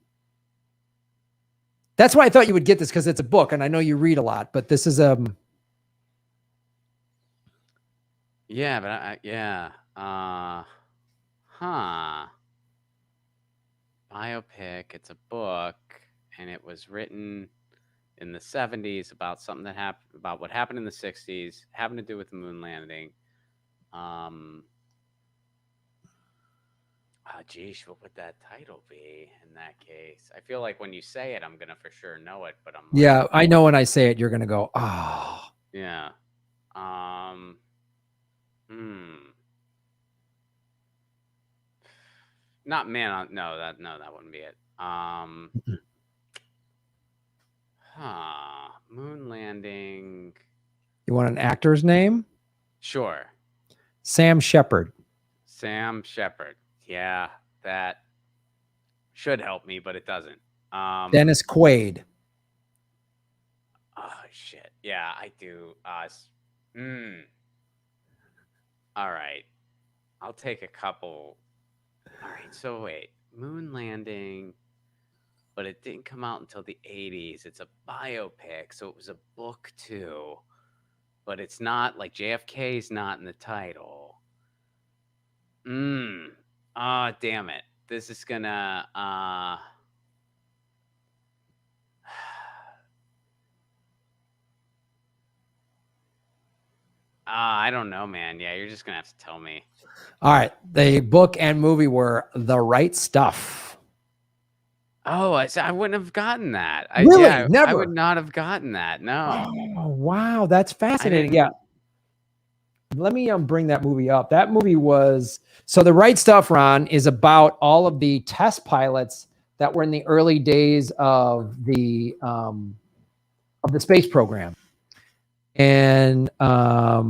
Speaker 1: That's why I thought you would get this, because it's a book, and I know you read a lot. But this is
Speaker 2: yeah, but biopic. It's a book, and it was written in the 70s about something that happened, about what happened in the 60s, having to do with the moon landing. Geez, what would that title be in that case? I feel like when you say it, I'm gonna for sure know it, but I'm like,
Speaker 1: yeah, I know when I say it, you're gonna go, oh,
Speaker 2: yeah. Not Man on. No, that wouldn't be it. Moon landing.
Speaker 1: You want an actor's name?
Speaker 2: Sure.
Speaker 1: Sam Shepard.
Speaker 2: Sam Shepard. Yeah, that should help me, but it doesn't.
Speaker 1: Dennis Quaid.
Speaker 2: Oh shit. Yeah, I do. All right. I'll take a couple. All right, so wait. Moon landing, but it didn't come out until the 80s. It's a biopic, so it was a book too. But it's not like JFK's not in the title. Damn it. This is gonna I don't know, man. Yeah, you're just gonna have to tell me.
Speaker 1: All right. The book and movie were The Right Stuff.
Speaker 2: Oh, I wouldn't have gotten that.
Speaker 1: Really? Never?
Speaker 2: I would not have gotten that. No.
Speaker 1: Oh, wow. That's fascinating. Yeah. let me bring that movie up. That movie was, so The Right Stuff, Ron, is about all of the test pilots that were in the early days of the space program. And let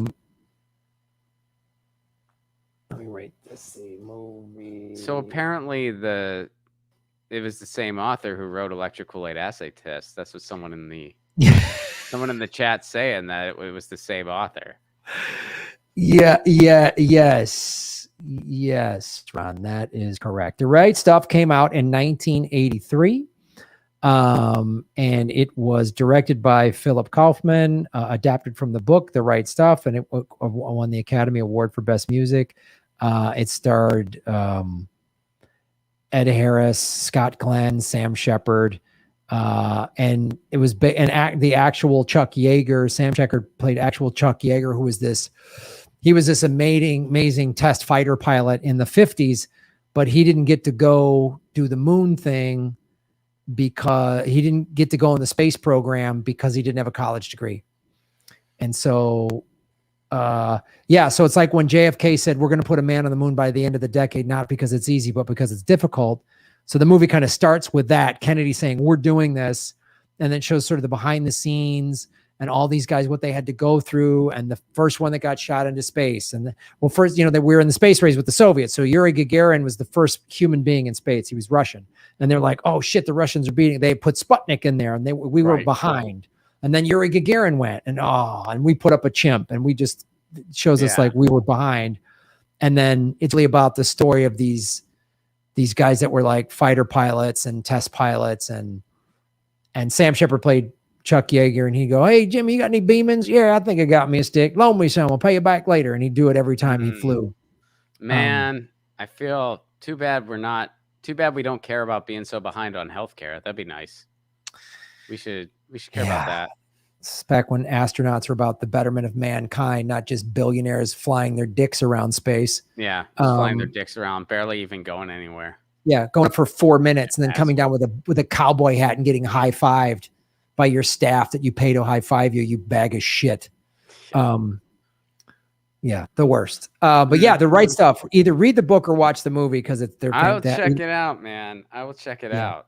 Speaker 1: me write this movie.
Speaker 2: So apparently it was the same author who wrote Electrical Light Assay Test. That's what someone in the chat saying, that it was the same author.
Speaker 1: Yes, Ron, that is correct. The Right Stuff came out in 1983. And it was directed by Philip Kaufman, adapted from the book The Right Stuff, and it won the Academy Award for Best Music. It starred Ed Harris, Scott Glenn, Sam Shepard, and it was the actual Chuck Yeager. Sam Shepard played actual Chuck Yeager, who was this amazing test fighter pilot in the 50s, but he didn't get to go do the moon thing because he didn't get to go in the space program because he didn't have a college degree. And so, so it's like when JFK said, we're going to put a man on the moon by the end of the decade, not because it's easy, but because it's difficult. So the movie kind of starts with that, Kennedy saying, we're doing this. And then it shows sort of the behind the scenes and all these guys, what they had to go through. And the first one that got shot into space. And first, that we were in the space race with the Soviets. So Yuri Gagarin was the first human being in space. He was Russian. And they're like, oh shit, the Russians are beating. They put Sputnik in there and we were behind. And then Yuri Gagarin went and we put up a chimp, and it shows us like we were behind. And then it's really about the story of these guys that were like fighter pilots and test pilots, and Sam Shepard played Chuck Yeager, and he'd go, hey, Jimmy, you got any Beemans? Yeah, I think I got me a stick. Loan me some. I'll pay you back later. And he'd do it every time he flew.
Speaker 2: Man, I feel too bad we don't care about being so behind on healthcare. That'd be nice. We should care about that.
Speaker 1: It's back when astronauts were about the betterment of mankind, not just billionaires flying their dicks around space.
Speaker 2: Yeah, flying their dicks around, barely even going anywhere.
Speaker 1: Yeah, going up for 4 minutes and then coming down with a cowboy hat and getting high-fived by your staff that you pay to high-five you bag of shit. Yeah, the worst. But yeah, The Right Stuff. Either read the book or watch the movie because
Speaker 2: I'll check it out, man. I will check it out.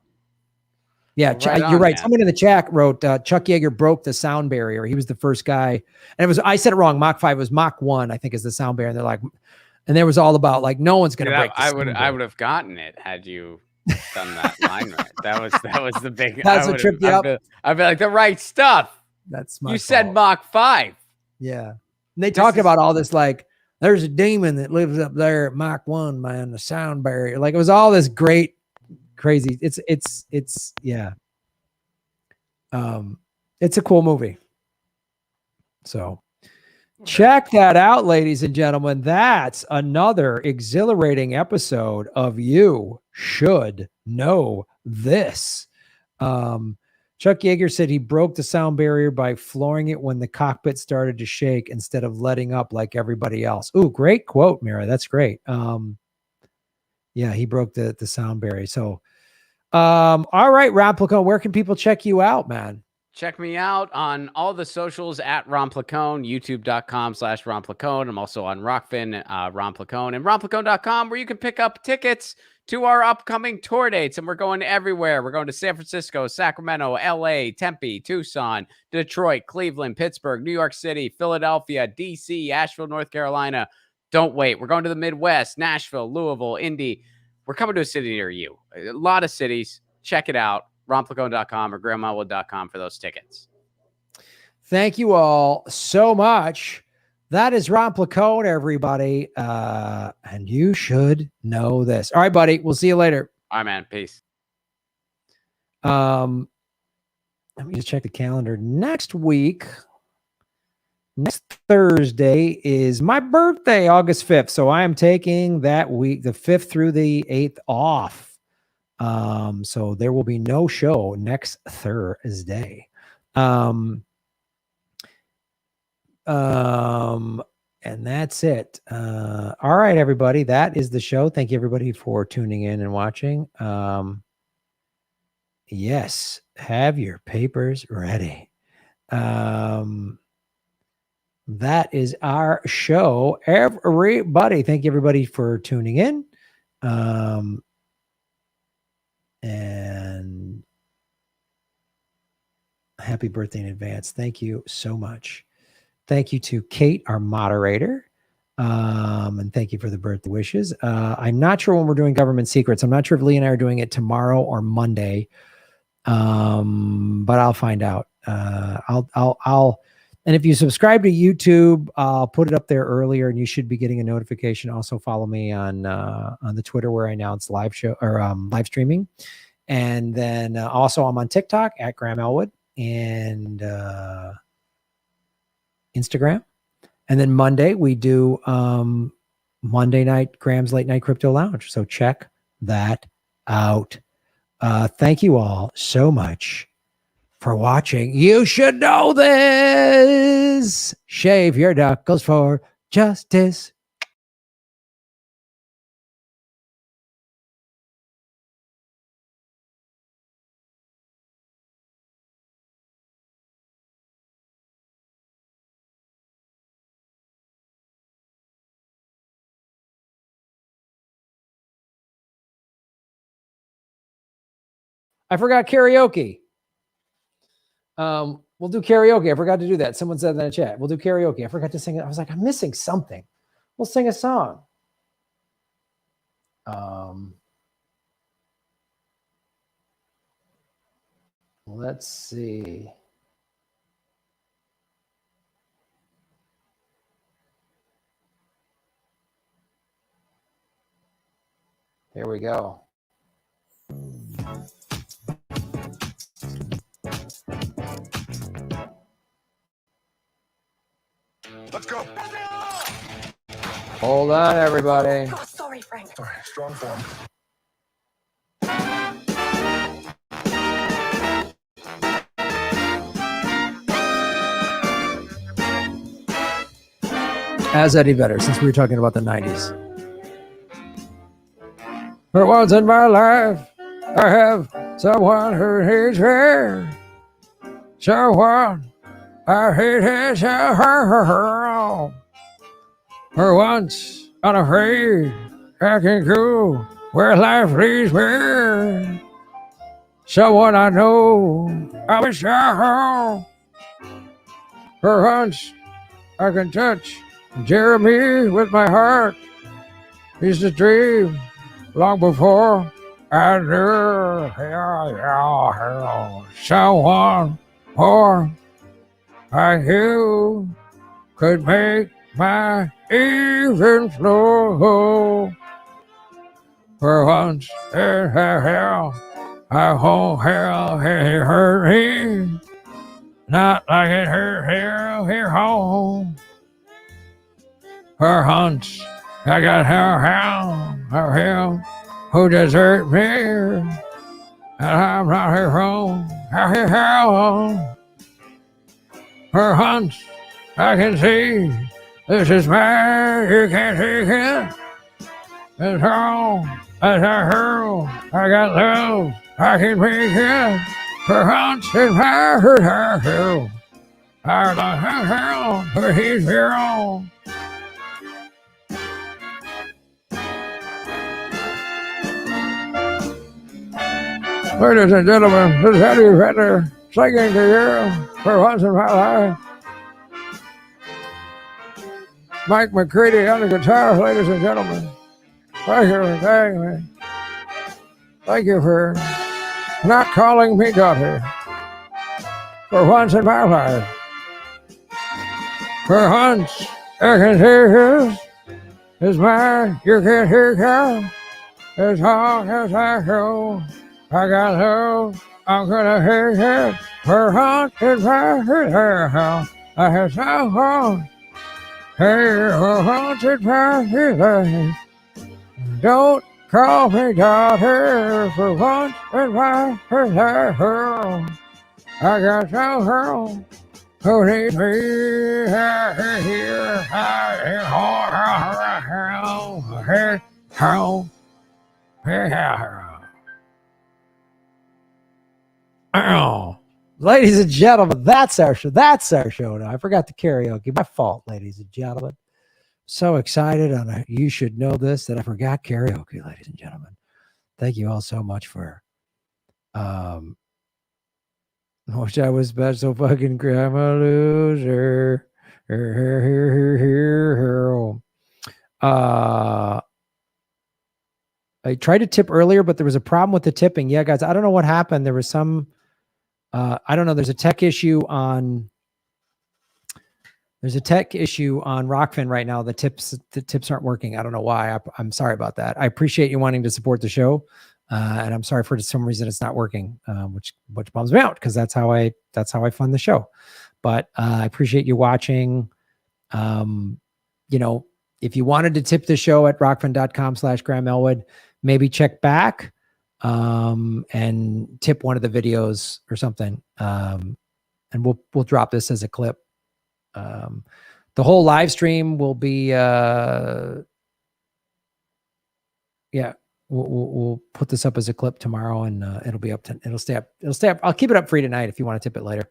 Speaker 1: Yeah, you're right. Someone in the chat wrote Chuck Yeager broke the sound barrier. He was the first guy, and I said it wrong. Mach 5 was Mach 1, I think, is the sound barrier. And they're like, and there was all about like no one's gonna break. I
Speaker 2: would have gotten it had you done that line right. That was the big.
Speaker 1: That's what tripped you up.
Speaker 2: I'd be like, The Right Stuff.
Speaker 1: That's my.
Speaker 2: You said Mach 5.
Speaker 1: Yeah, and they talked about all this like there's a demon that lives up there at Mach 1, man. The sound barrier, like it was all this great. Crazy. It's yeah. It's a cool movie. So check that out, ladies and gentlemen. That's another exhilarating episode of You Should Know This. Chuck Yeager said he broke the sound barrier by flooring it when the cockpit started to shake instead of letting up like everybody else. Ooh, great quote, Mira. That's great. Yeah, he broke the sound barrier. So, all right, Ron Placone, where can people check you out, man?
Speaker 2: Check me out on all the socials at Ron Placone, youtube.com/Ron Placone. I'm also on Rockfin, Ron Placone, and ronplacone.com, where you can pick up tickets to our upcoming tour dates. And we're going everywhere. We're going to San Francisco, Sacramento, LA, Tempe, Tucson, Detroit, Cleveland, Pittsburgh, New York City, Philadelphia, DC, Asheville, North Carolina. Don't wait. We're going to the Midwest, Nashville, Louisville, Indy. We're coming to a city near you. A lot of cities. Check it out. ronplacone.com or grandmawood.com for those tickets.
Speaker 1: Thank you all so much. That is Ron Placone, everybody. And you should know this. All right, buddy. We'll see you later.
Speaker 2: All right, man. Peace.
Speaker 1: Let me just check the calendar. Next Thursday is my birthday, August 5th. So I am taking that week, the 5th through the 8th off. So there will be no show next Thursday. And that's it. All right, everybody. That is the show. Thank you, everybody, for tuning in and watching. Yes, have your papers ready. that is our show. Everybody, thank you everybody for tuning in. And happy birthday in advance. Thank you so much. Thank you to Kate, our moderator. And thank you for the birthday wishes. I'm not sure when we're doing government secrets. I'm not sure if Lee and I are doing it tomorrow or Monday. But I'll find out. And if you subscribe to YouTube, I'll put it up there earlier, and you should be getting a notification. Also, follow me on the Twitter where I announce live show or live streaming, and then also I'm on TikTok at Graham Elwood and Instagram. And then Monday we do Monday night Graham's Late Night Crypto Lounge. So check that out. Thank you all so much for watching. You should know this. Shave your knuckles for justice. I forgot karaoke. We'll do karaoke. I forgot to do that. Someone said in the chat. We'll do karaoke. I forgot to sing it. I was like, I'm missing something. We'll sing a song. Let's see. Here we go.
Speaker 3: Let's go.
Speaker 1: Hold on, everybody.
Speaker 3: Oh, sorry, Frank. All right, strong form.
Speaker 1: As Eddie Vedder, since we were talking about the 90s. For once in my life, I have someone who hates me. Someone I hate his her. For once, unafraid, I can go where life leads me. Someone I know, I'll be sure. For once, I can touch Jeremy with my heart. He's a dream long before I knew someone more like you could make my even flow. For once in hell, I won't hell it hurt me, not like it hurt here home. For once, I got him who desert me, and I'm not here home. For once, I can see this is mine, you can't take it. As long as I hurl, I got love, I can make it. For once, it's my hurt. I love him, but he's here. Ladies and gentlemen, this is Eddie Vedder singing to you for once in my life. Mike McCready on the guitar, ladies and gentlemen. Thank you for thanking me. Thank you for not calling me daughter. For once in my life. For once, I can hear his is mine. You can't hear him. As long as I go, I got love. I'm gonna hear it. For once in my life. I have someone. Hey, for once in my life. Don't call me daughter. For once in my life. I got someone who needs me here. Ladies and gentlemen, that's our show. That's our show now. I forgot the karaoke. My fault, ladies and gentlemen. So excited on a You Should Know This that I forgot karaoke, ladies and gentlemen. Thank you all so much for wish I was special fucking grandma loser. I tried to tip earlier, but there was a problem with the tipping. Yeah, guys, I don't know what happened. There was some I don't know. There's a tech issue on Rockfin right now. The tips aren't working. I don't know why. I'm sorry about that. I appreciate you wanting to support the show. And I'm sorry for some reason it's not working, which bums me out because that's how I fund the show. But I appreciate you watching. If you wanted to tip the show at rockfin.com/Graham Elwood, maybe check back and tip one of the videos or something. And we'll drop this as a clip. The whole live stream will be we'll put this up as a clip tomorrow, and it'll stay up. I'll keep it up free tonight if you want to tip it later.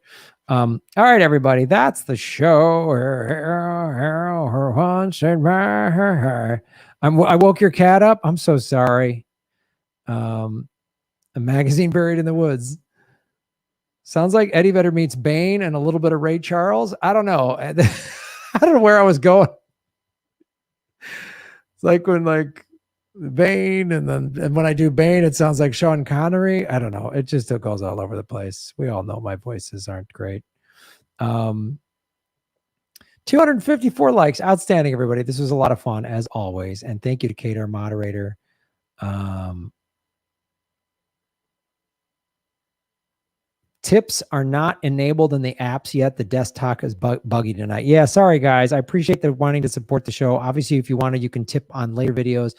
Speaker 1: All right, everybody, that's the show. I woke your cat up. I'm so sorry. A magazine buried in the woods. Sounds like Eddie Vedder meets Bane and a little bit of Ray Charles. I don't know. I don't know where I was going. It's like when Bane and when I do Bane, it sounds like Sean Connery. I don't know. It goes all over the place. We all know my voices aren't great. 254 likes. Outstanding, everybody. This was a lot of fun as always. And thank you to Kate, our moderator. Tips are not enabled in the apps yet. The desktop is buggy tonight. Yeah, sorry, guys. I appreciate the wanting to support the show. Obviously, if you want to, you can tip on later videos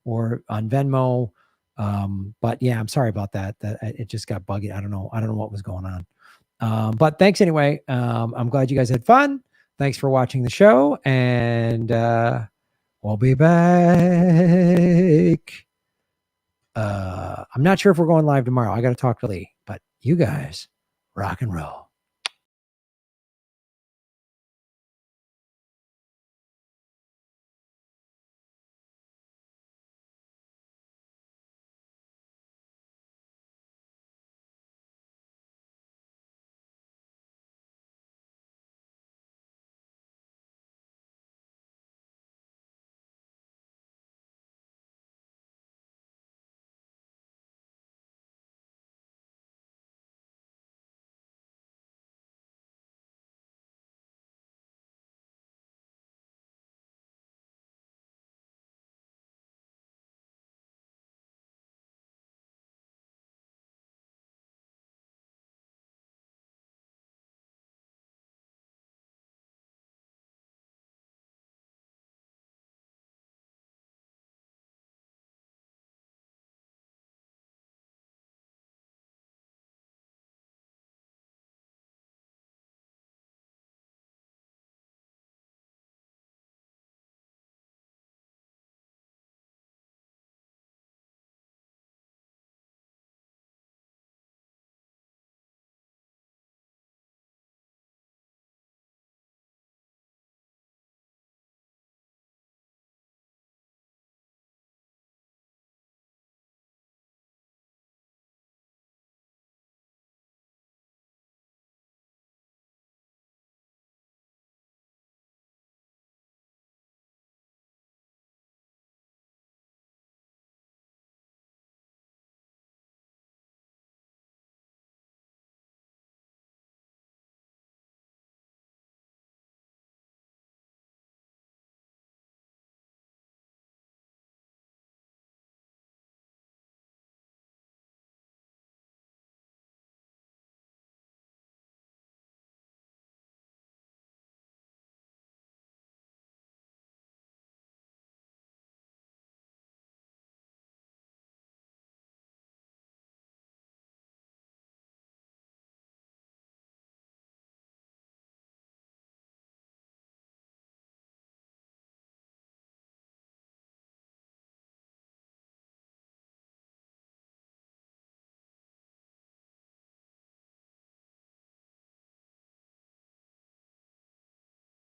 Speaker 1: or on Venmo. But yeah, I'm sorry about that. That it just got buggy. I don't know what was going on. But thanks anyway. I'm glad you guys had fun. Thanks for watching the show, and we'll be back. I'm not sure if we're going live tomorrow. I got to talk to Lee, but you guys rock and roll.